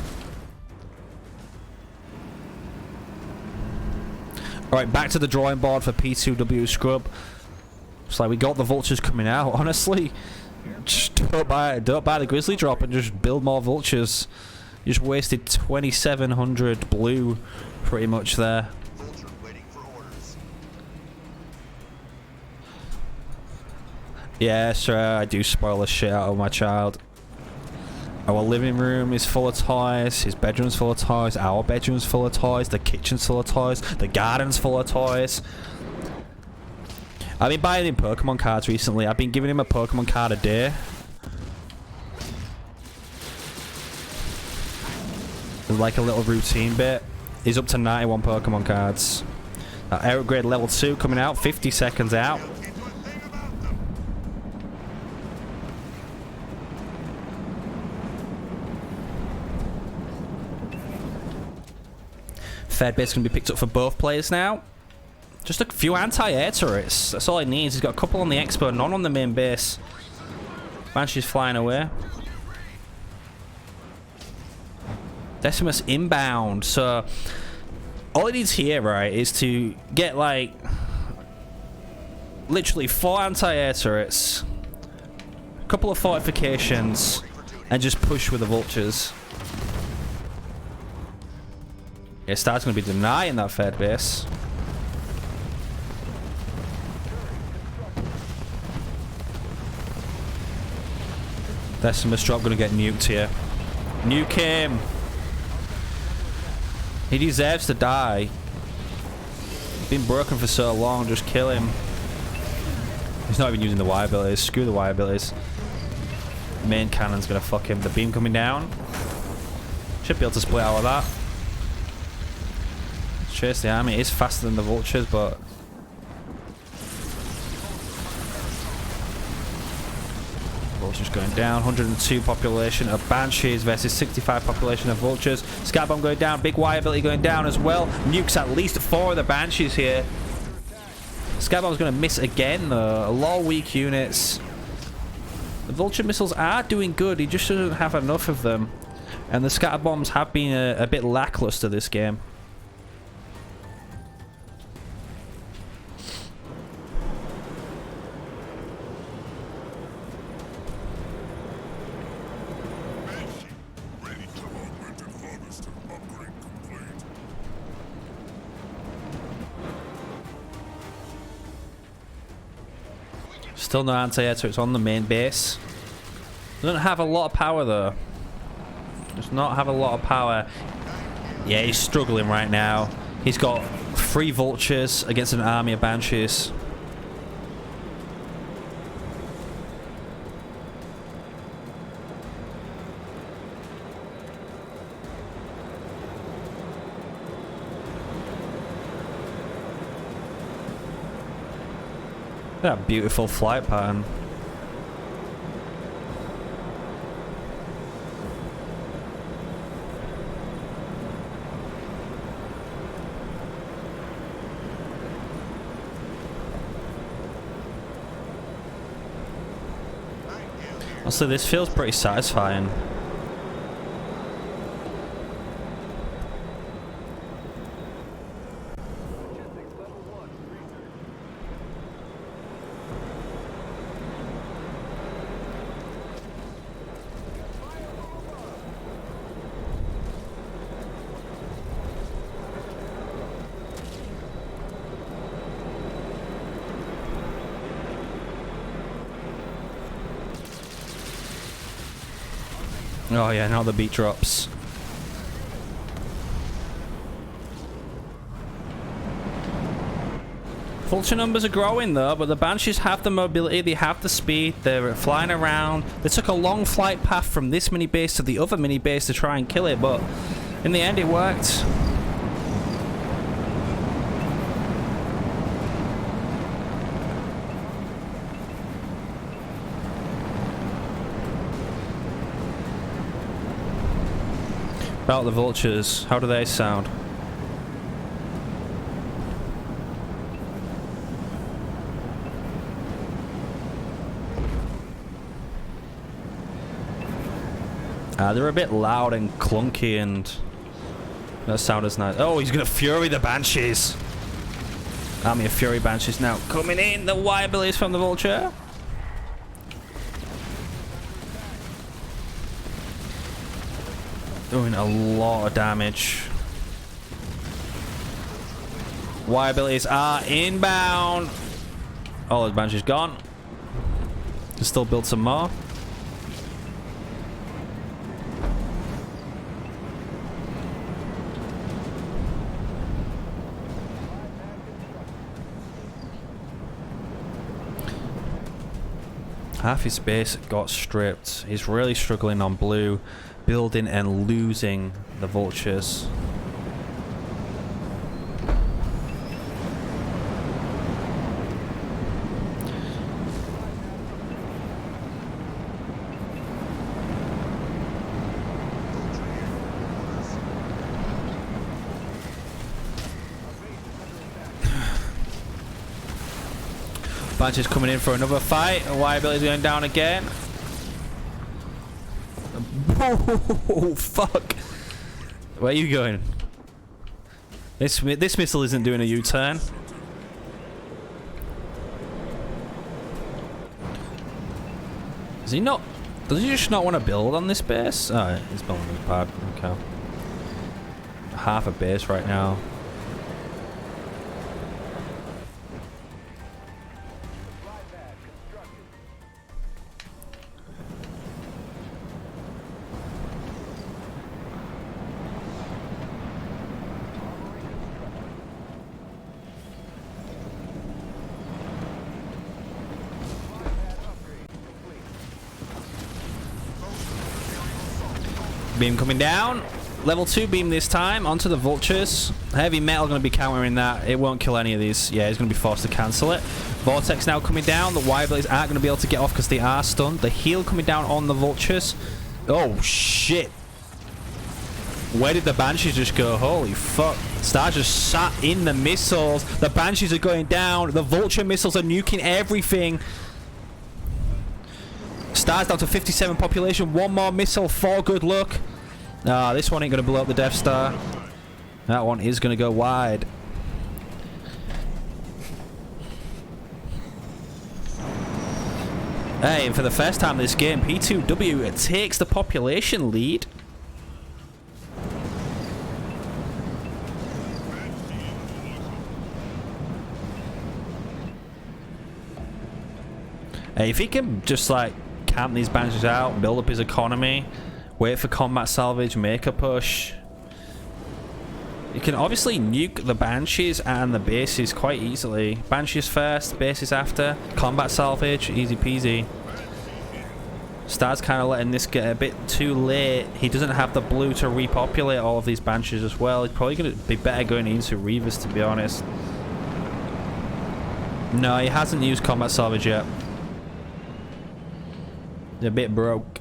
Alright, back to the drawing board for P2W Scrub. It's like we got the vultures coming out. Honestly, just don't buy the Grizzly drop and just build more vultures. You just wasted 2,700 blue pretty much there. Yeah, sure, I do spoil the shit out of my child. Our living room is full of toys, his bedroom's full of toys, our bedroom's full of toys, the kitchen's full of toys, the garden's full of toys. I've been buying him Pokemon cards recently. I've been giving him a Pokemon card a day. There's like a little routine bit. He's up to 91 Pokemon cards. Air upgrade level 2 coming out, 50 seconds out. Third base can be picked up for both players now. Just a few anti-air turrets. That's all he needs. He's got a couple on the expo, none on the main base. Banshee's flying away. Decimus inbound. So all he needs here, right, is to get like literally 4 anti-air turrets, a couple of fortifications, and just push with the vultures. Yeah, Starzz going to be denying that third base. Decimus drop going to get nuked here. Nuke him. He deserves to die. He's been broken for so long. Just kill him. He's not even using the Y abilities. Screw the Y abilities. Main cannon's going to fuck him. The beam coming down. Should be able to split out of that. Chase the army. It is faster than the vultures, but vultures going down. 102 population of Banshees versus 65 population of vultures. Scat bomb going down. Big Y ability going down as well. Nukes at least 4 of the Banshees here. Scat bomb's going to miss again though. A lot of weak units. The vulture missiles are doing good. He just doesn't have enough of them, and the scatter bombs have been a bit lackluster this game. Still no anti-air, so it's on the main base. Doesn't have a lot of power though. Does not have a lot of power. Yeah, he's struggling right now. He's got 3 vultures against an army of Banshees. That beautiful flight pattern. Also, this feels pretty satisfying. Oh yeah, now the beat drops. Vulture numbers are growing though, but the Banshees have the mobility, they have the speed, they're flying around. They took a long flight path from this mini base to the other mini base to try and kill it, but in the end it worked. About the Vultures, how do they sound? They're a bit loud and clunky and that sound is nice. Oh, he's gonna Fury the Banshees. Army of Fury Banshees now coming in. The Y abilities from the Vulture. Doing a lot of damage. Y abilities are inbound. Oh, the Banshee's gone. Can still build some more. Half his base got stripped. He's really struggling on blue, building and losing the Vultures. Banshee's coming in for another fight. Y ability's going down again. Oh, fuck. Where are you going? This missile isn't doing a U-turn. Does he not? Does he just not want to build on this base? Oh, he's building his pad. Okay. Half a base right now. Beam coming down. Level 2 beam this time onto the Vultures. Heavy metal going to be countering that. It won't kill any of these. Yeah, he's going to be forced to cancel it. Vortex now coming down. The Y blades aren't going to be able to get off because they are stunned. The heal coming down on the Vultures. Oh shit. Where did the Banshees just go? Holy fuck. Starzz just sat in the missiles. The Banshees are going down. The Vulture missiles are nuking everything. Starzz down to 57 population. One more missile for good luck. Ah, this one ain't going to blow up the Death Star. That one is going to go wide. Hey, and for the first time in this game, P2W takes the population lead. Hey, if he can just like camp these Banshees out, build up his economy, wait for combat salvage, make a push. You can obviously nuke the Banshees and the bases quite easily. Banshees first, bases after, combat salvage, easy peasy. Starzz kind of letting this get a bit too late. He doesn't have the blue to repopulate all of these Banshees as well. He's probably going to be better going into Reavers, to be honest. No, he hasn't used combat salvage yet. He's a bit broke.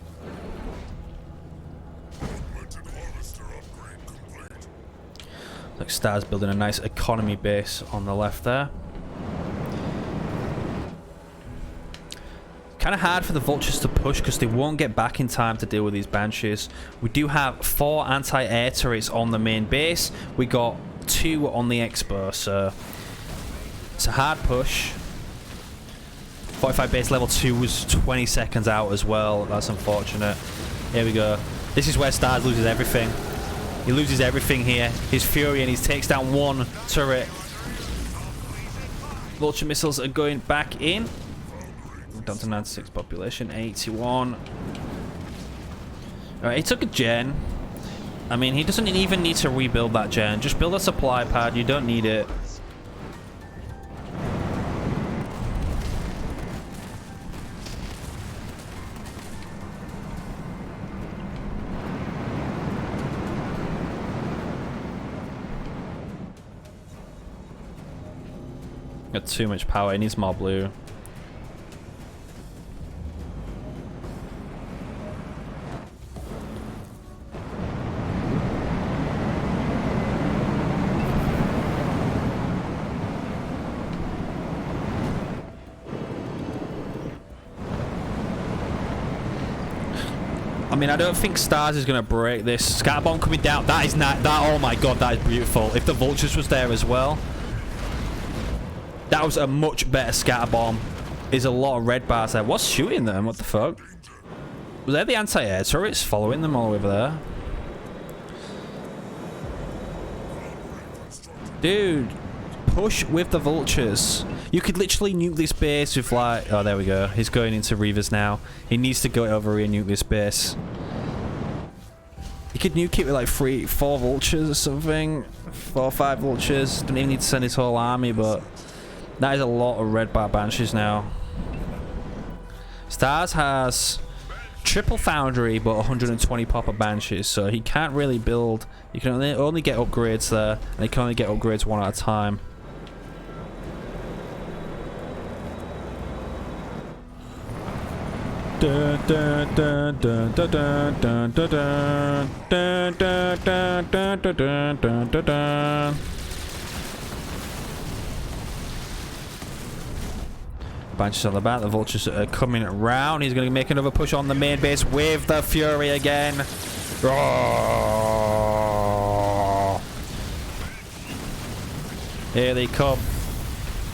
Like Starzz building a nice economy base on the left there. Kind of hard for the Vultures to push because they won't get back in time to deal with these Banshees. We do have 4 anti-air turrets on the main base. We got 2 on the Expo, so it's a hard push. 45 base level 2 was 20 seconds out as well. That's unfortunate. Here we go. This is where Starzz loses everything. He loses everything here. His Fury, and he takes down 1 turret. Vulture missiles are going back in. Down to 96 population, 81. Alright, he took a gen. I mean, he doesn't even need to rebuild that gen. Just build a supply pad. You don't need it. Got too much power. It needs more blue. I mean, I don't think Starzz is going to break this. Scatter bomb coming down. That is not... That, oh my god, that is beautiful. If the vultures was there as well. That was a much better scatter bomb. There's a lot of red bars there. What's shooting them? What the fuck? Was that the anti-air turrets following them all over there? Dude, push with the vultures. You could literally nuke this base with like... Oh, there we go. He's going into Reavers now. He needs to go over here and nuke this base. You could nuke it with like 4 vultures or something. 4 or 5 vultures. Don't even need to send his whole army, but... That is a lot of red bar banshees now. Starzz has triple foundry, but 120 popper banshees, so he can't really build. You can only get upgrades there, and he can only get upgrades one at a time. Dun, dun, dun, dun, dun, dun, dun, dun, dun, dun, dun, dun, dun, dun, dun, dun. Banshees on the back. The vultures are coming around. He's going to make another push on the main base with the Fury again. Oh. Here they come.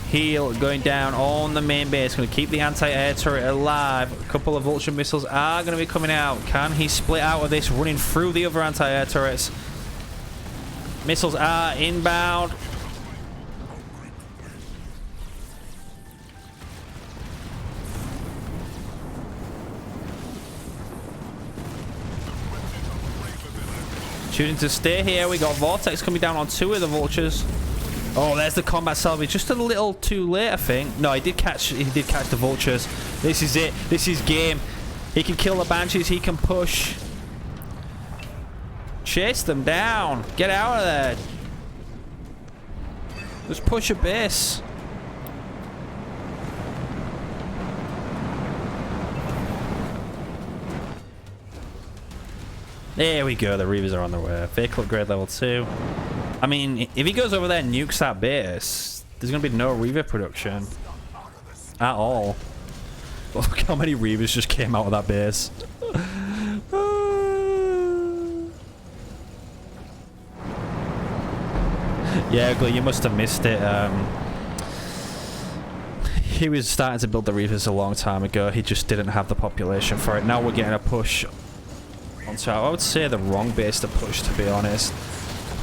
Heal going down on the main base. Going to keep the anti-air turret alive. A couple of vulture missiles are going to be coming out. Can he split out of this, running through the other anti-air turrets? Missiles are inbound. Choosing to stay here. We got Vortex coming down on 2 of the vultures. Oh, there's the combat salvage. Just a little too late, I think. No, he did catch the vultures. This is it. This is game. He can kill the banshees. He can push. Chase them down. Get out of there. Just push a base. There we go. The Reavers are on their way. Vehicle upgrade level 2. I mean, if he goes over there and nukes that base, there's going to be no Reaver production. At all. Look how many Reavers just came out of that base. Yeah, Ugly, you must have missed it. He was starting to build the Reavers a long time ago. He just didn't have the population for it. Now we're getting a push onto, I would say, the wrong base to push, to be honest.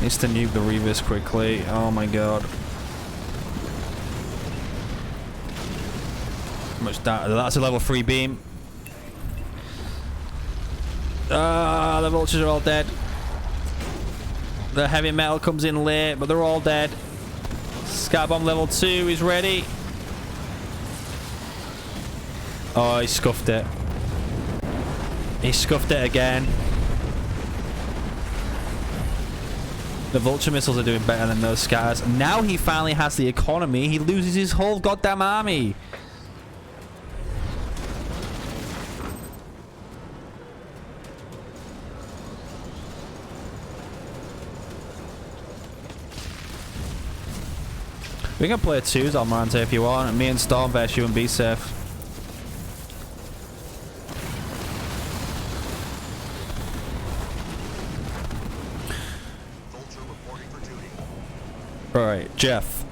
Needs to nuke the Reavers quickly. Oh my god. Much that's a level 3 beam. The vultures are all dead. The heavy metal comes in late, but they're all dead. Scat bomb level 2 is ready. Oh, he scuffed it. He scuffed it again. The vulture missiles are doing better than those scatters. Now he finally has the economy. He loses his whole goddamn army. We can play 2s, Almirante, if you want. Me and Storm versus you and be safe. Alright, Jeff.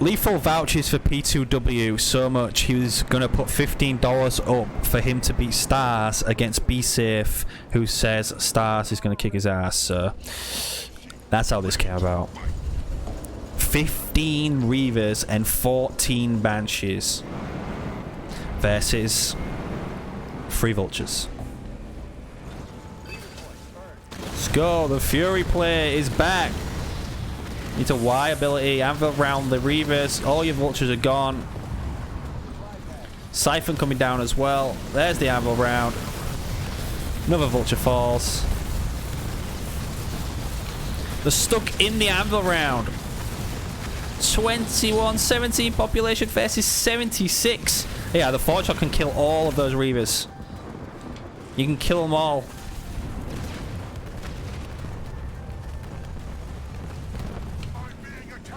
Lethal vouches for P2W so much he was going to put $15 up for him to beat Starzz against Be Safe, who says Starzz is going to kick his ass. So that's how this came about. 15 Reavers and 14 Banshees versus 3 Vultures. Let's go. The Fury play is back. Need a Y ability. Anvil round the Reavers. All your vultures are gone. Siphon coming down as well. There's the Anvil round. Another vulture falls. They're stuck in the Anvil round. 21, 17 population versus 76. Yeah, the Forge Hog can kill all of those Reavers. You can kill them all.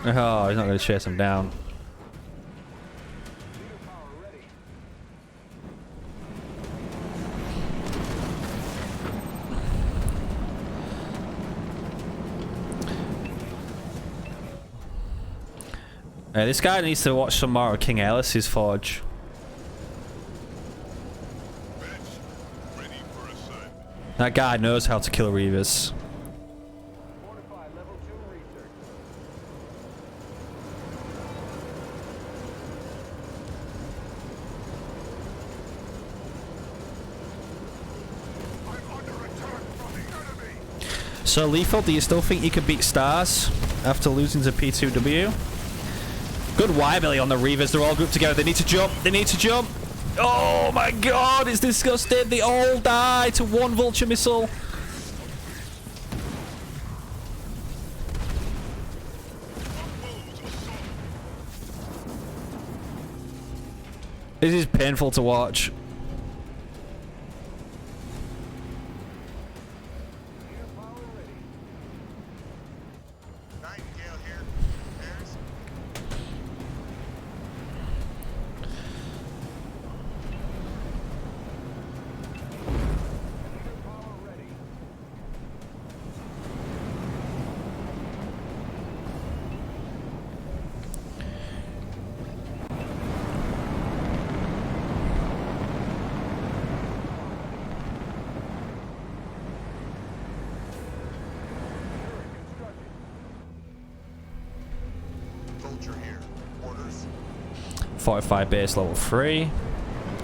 Oh, he's not going to chase him down. This guy needs to watch some more of King Ellis's Forge. That guy knows how to kill Reavers. So Lethal, do you still think you could beat Starzz after losing to P2W? Good Y-belly on the Reavers. They're all grouped together. They need to jump. They need to jump. Oh my god, it's disgusting. They all die to one vulture missile. This is painful to watch. Here. Orders. 45 base level 3.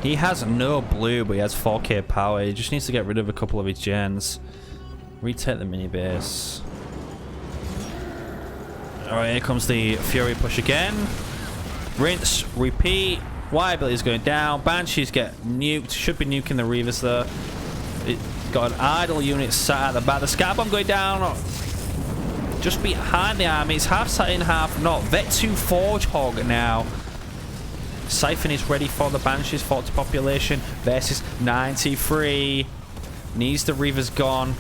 He has no blue, but he has 4k power. He just needs to get rid of a couple of his gens. Retake the mini base. Alright, here comes the Fury push again. Rinse, repeat. Y-ability is going down. Banshees get nuked. Should be nuking the Reavers though. It got an idle unit sat at the back. The Scat Bomb going down. Just behind the army. It's half sat in, half not. Vet 2 Forge Hog now. Siphon is ready for the Banshees. 40 population versus 93. Needs the Reavers gone.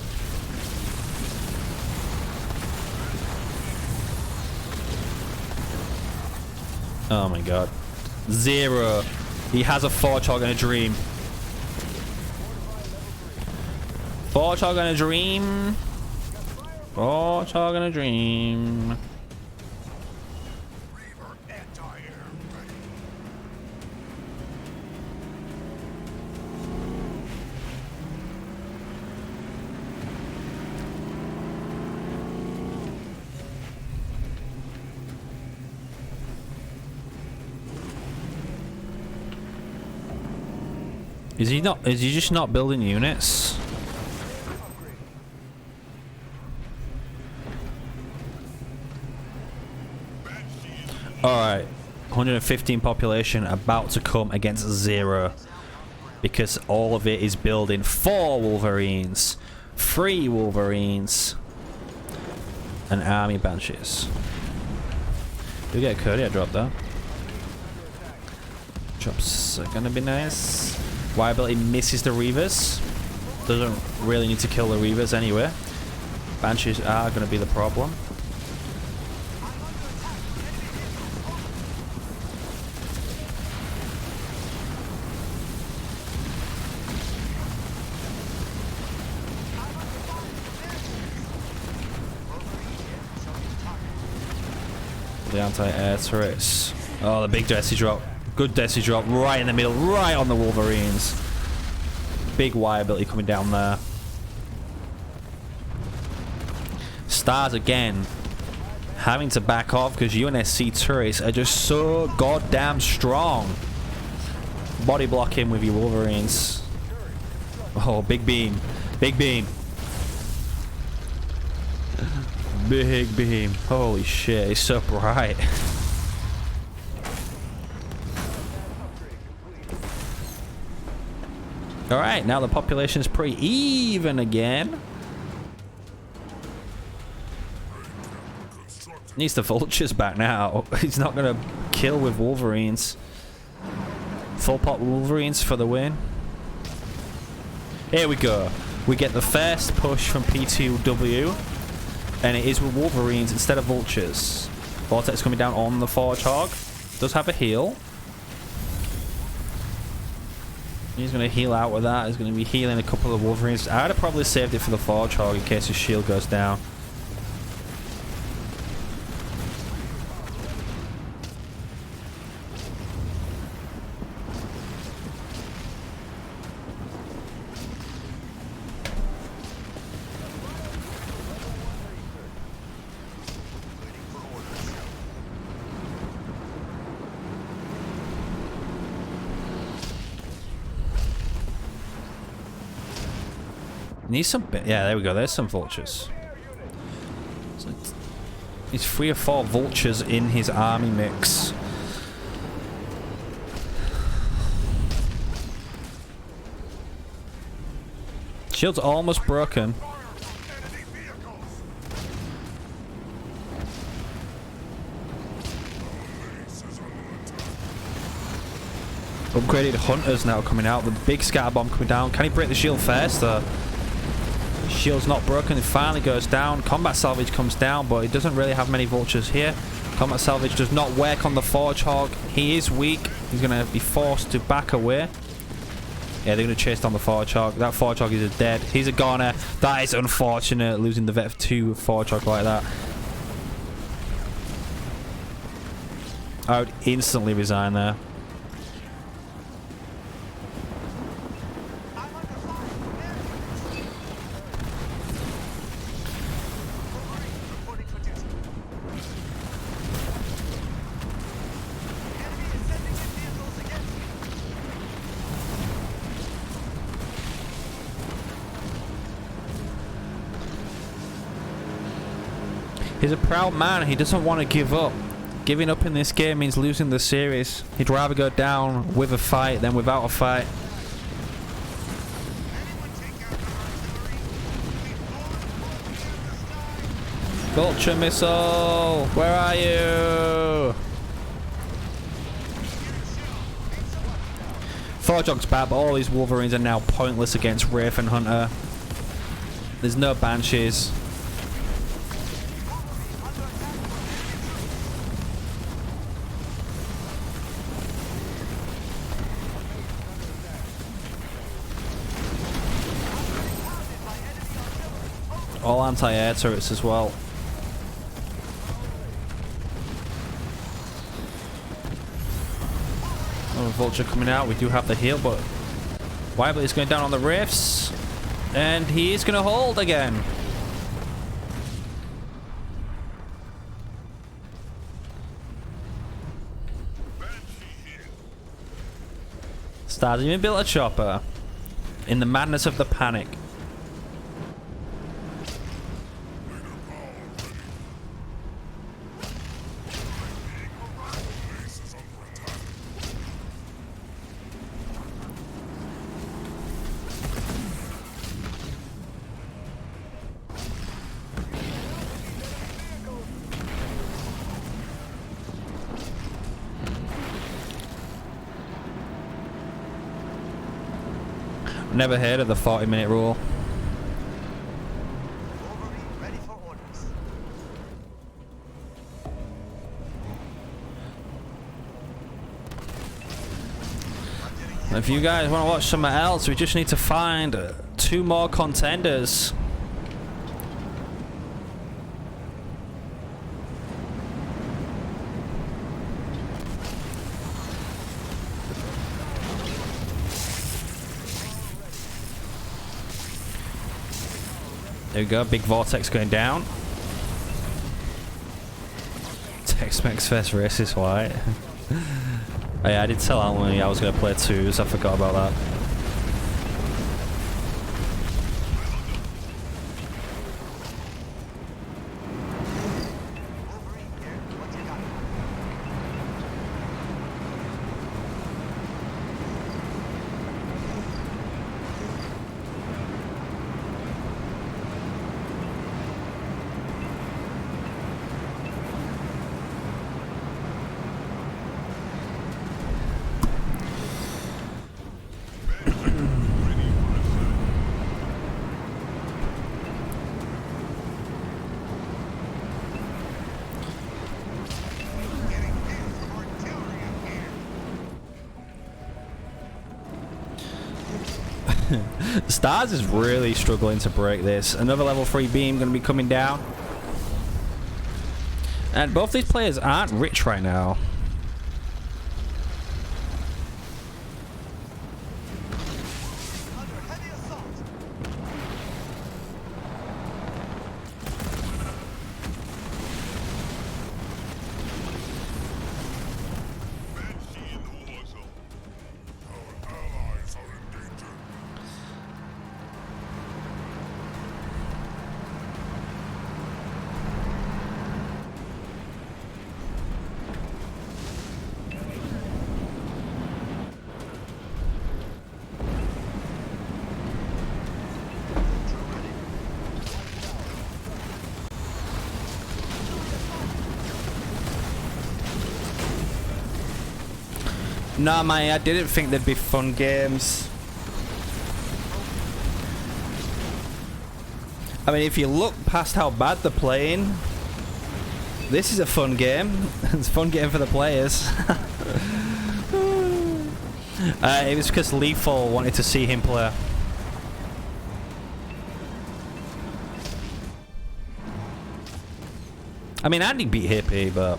Oh my god. 0. He has a Forge Hog and a Dream. Forge Hog and a Dream. Forge Hog and a Dream. Is he not? Is he just not building units? Alright. 115 population about to come against 0. Because all of it is building 4 Wolverines, 3 Wolverines, and army Banshees. Do we get a Kodiak drop though? Drops are gonna be nice. Y-ability misses the Reavers. Doesn't really need to kill the Reavers anyway. Banshees are gonna be the problem. The anti-air turrets. Oh, the big Desi drop. Good Desi drop right in the middle, right on the Wolverines. Big Y ability coming down there. Starzz again having to back off because UNSC turrets are just so goddamn strong. Body block him with your Wolverines. Oh, big beam. Big beam. Big beam. Holy shit, it's so bright. Alright, now the population is pretty even again. Needs the vultures back now. He's not going to kill with Wolverines. Full pot Wolverines for the win. Here we go. We get the first push from P2W. And it is with Wolverines instead of vultures. Vortex coming down on the Forge Hog. Does have a heal. He's going to heal out with that. He's going to be healing a couple of Wolverines. I'd have probably saved it for the Forge Hog in case his shield goes down. Needs some... Yeah, there we go. There's some vultures. So he's 3 or 4 vultures in his army mix. Shield's almost broken. Upgraded hunters now coming out. The big scatter bomb coming down. Can he break the shield first? Shield's not broken. It finally goes down. Combat salvage comes down, but it doesn't really have many vultures here. Combat salvage does not work on the Forge Hog. He is weak. He's going to be forced to back away. Yeah, they're going to chase down the Forge Hog. That Forge Hog is dead. He's a goner. That is unfortunate, losing the Vet 2 Forge Hog like that. I would instantly resign there. He's a proud man. He doesn't want to give up. Giving up in this game means losing the series. He'd rather go down with a fight than without a fight. Vulture missile! Where are you? Forge Hog's bad, but all these Wolverines are now pointless against Wraith and Hunter. There's no Banshees. All anti-air turrets as well. Oh, Vulture coming out. We do have the heal, but Wybler is going down on the Wraiths. And he is going to hold again. Starzz even built a chopper in the madness of the panic. Never heard of the 40-minute rule. Ready for orders. If you guys want to watch something else, we just need to find 2 more contenders. There we go, big vortex going down. Tex-Mex first race is white. Oh yeah, I did tell Alan I was going to play 2s, so I forgot about that. Starzz is really struggling to break this. Another level 3 beam going to be coming down. And both these players aren't rich right now. Nah, man, I didn't think there'd be fun games. I mean, if you look past how bad they're playing, this is a fun game. It's a fun game for the players. It was because Lethal wanted to see him play. I mean, Andy beat Hippie, but...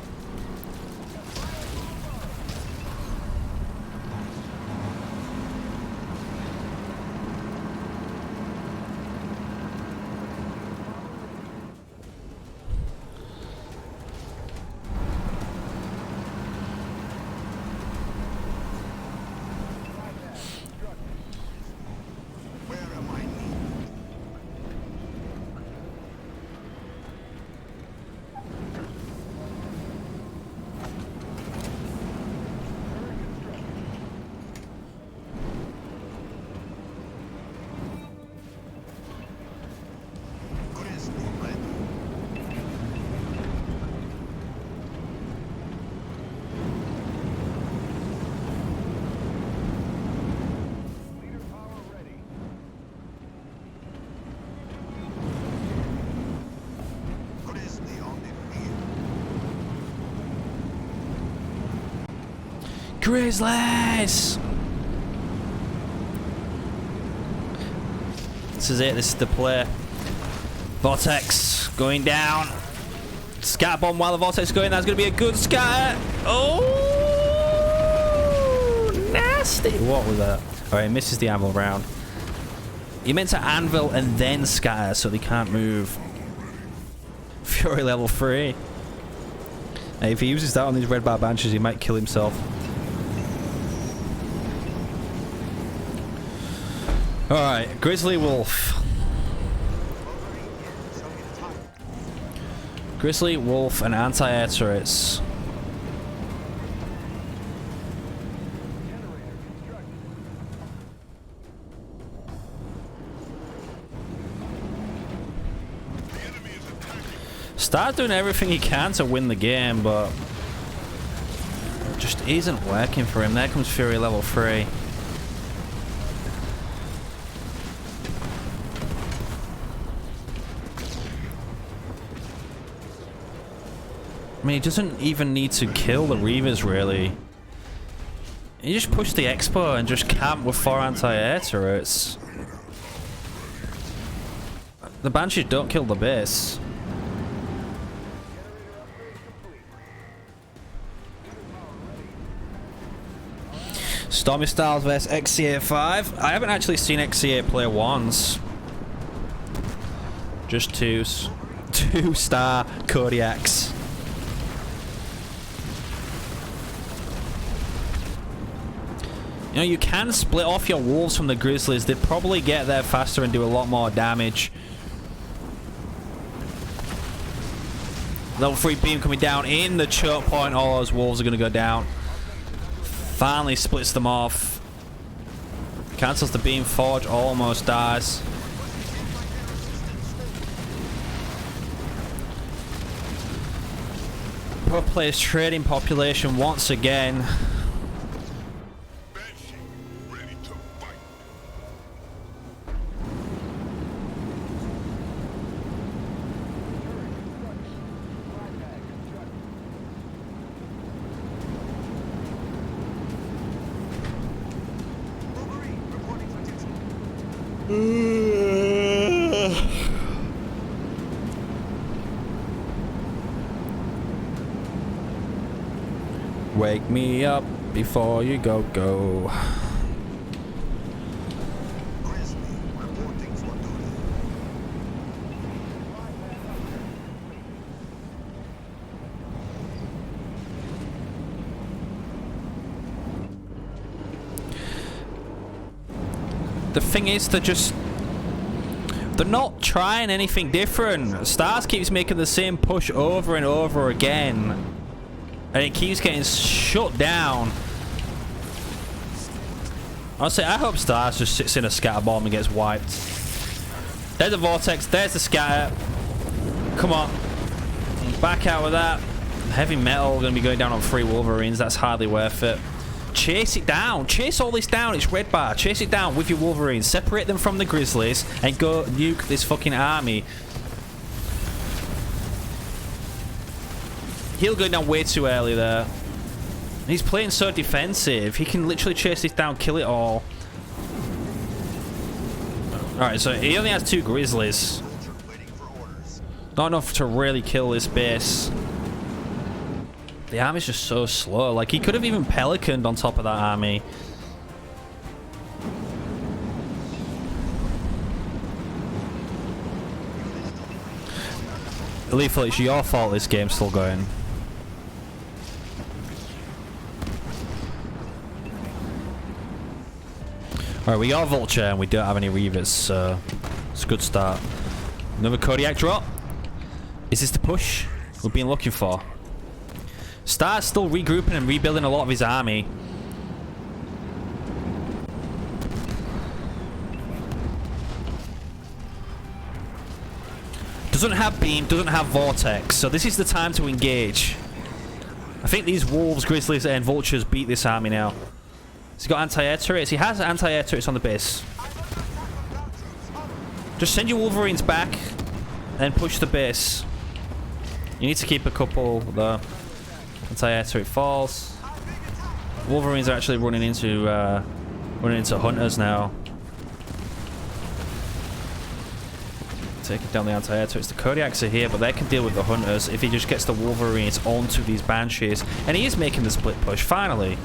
Grizzlies! This is it, this is the play. Vortex going down. Scatter bomb while the Vortex is going. That's going to be a good scatter. Oh! Nasty! What was that? Alright, misses the anvil round. You meant to anvil and then scatter so they can't move. Fury level 3. Hey, if he uses that on these red bar banshees, he might kill himself. Alright, Grizzly Wolf. Grizzly Wolf and anti-air turrets. Starzz doing everything he can to win the game, but it just isn't working for him. There comes Fury level 3. I mean, he doesn't even need to kill the Reavers, really. You just push the Expo and just camp with 4 anti-air turrets. The Banshees don't kill the base. Stormy Styles vs XC85. I haven't actually seen XC8 play once. Just 2-star Kodiaks. You know, you can split off your wolves from the Grizzlies. They'd probably get there faster and do a lot more damage. Level 3 beam coming down in the choke point. All those wolves are going to go down. Finally splits them off. Cancels the beam. Forge almost dies. Pro players trading population once again. Wake me up before you go. Grizzly, reporting for duty. The thing is, they're not trying anything different. Starzz keeps making the same push over and over again. And it keeps getting shut down. Honestly, I hope Starzz just sits in a scatter bomb and gets wiped. There's a vortex. There's the scatter. Come on. Back out with that. Heavy metal going to be going down on 3 Wolverines. That's hardly worth it. Chase it down. Chase all this down. It's red bar. Chase it down with your Wolverines. Separate them from the Grizzlies and go nuke this fucking army. He'll go down way too early there. He's playing so defensive. He can literally chase this down, kill it all. Alright, so he only has 2 Grizzlies. Not enough to really kill this base. The army's just so slow. Like, he could have even pelicaned on top of that army. Lethal, it's your fault this game's still going. Alright, we are Vulture and we don't have any Reavers, so it's a good start. Another Kodiak drop. Is this the push we've been looking for? Starzz still regrouping and rebuilding a lot of his army. Doesn't have beam, doesn't have vortex, so this is the time to engage. I think these wolves, grizzlies, and vultures beat this army now. Has he got anti-air turrets? He has anti-air turrets on the base. Just send your wolverines back and push the base. You need to keep a couple though. Anti-air turret falls. Wolverines are actually running into hunters now. Taking down the anti-air turrets. The Kodiaks are here, but they can deal with the hunters if he just gets the Wolverines onto these Banshees. And he is making the split push, finally.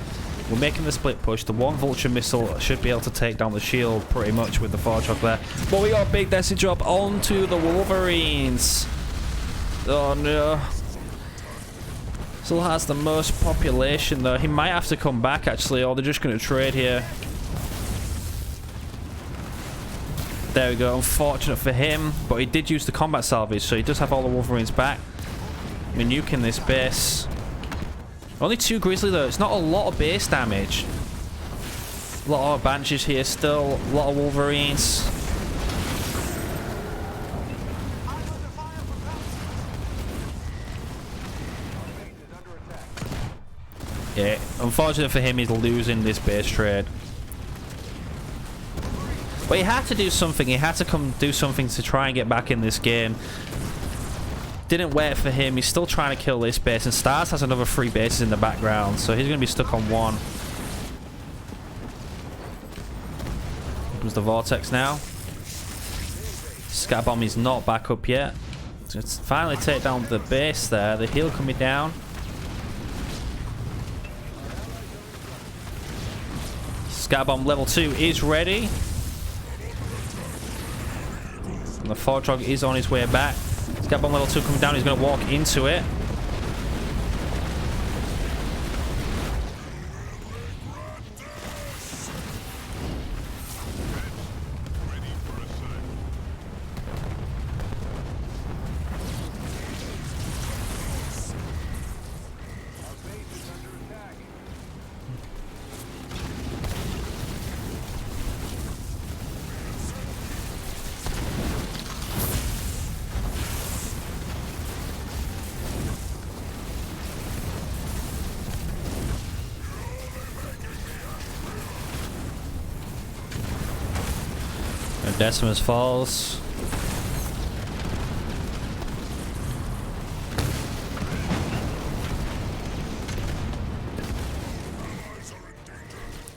We're making the split push. The 1 Vulture missile should be able to take down the shield pretty much with the 4-drop there. But we got a big Desi drop onto the Wolverines. Oh no. Still has the most population though. He might have to come back actually, or they're just going to trade here. There we go. Unfortunate for him, but he did use the combat salvage, so he does have all the Wolverines back. We're nuking this base. Only 2 Grizzly though. It's not a lot of base damage. A lot of Banshees here still. A lot of Wolverines. Yeah, unfortunate for him, he's losing this base trade. But he had to do something. He had to come do something to try and get back in this game. Didn't wait for him. He's still trying to kill this base. And Starzz has another 3 bases in the background. So he's going to be stuck on 1. Comes the Vortex now. Scat Bomb is not back up yet. Let's finally take down the base there. The heal coming down. Scat Bomb level 2 is ready. And the Fortrog is on his way back. Scat Bomb level 2 coming down. He's going to walk into it. Decimus falls.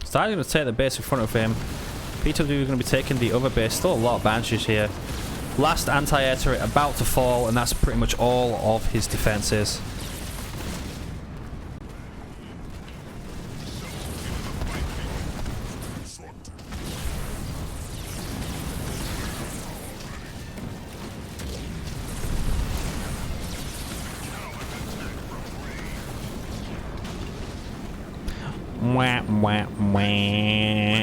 Starzz going to take the base in front of him. PW are going to be taking the other base. Still a lot of banshees here. Last anti-air turret about to fall, and that's pretty much all of his defenses. Wah, wah, wah.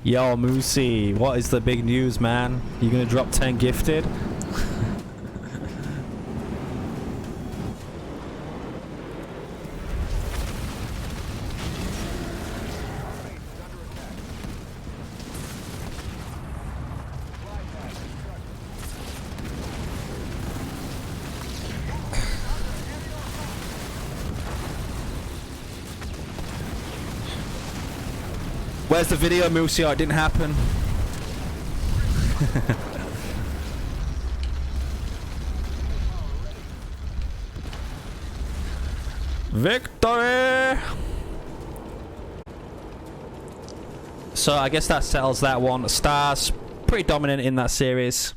Yo, Moosey, what is the big news, man? You gonna drop 10 gifted? Where's the video, Moosey? Oh, it didn't happen. Victory! So I guess that settles that one. Starzz, pretty dominant in that series.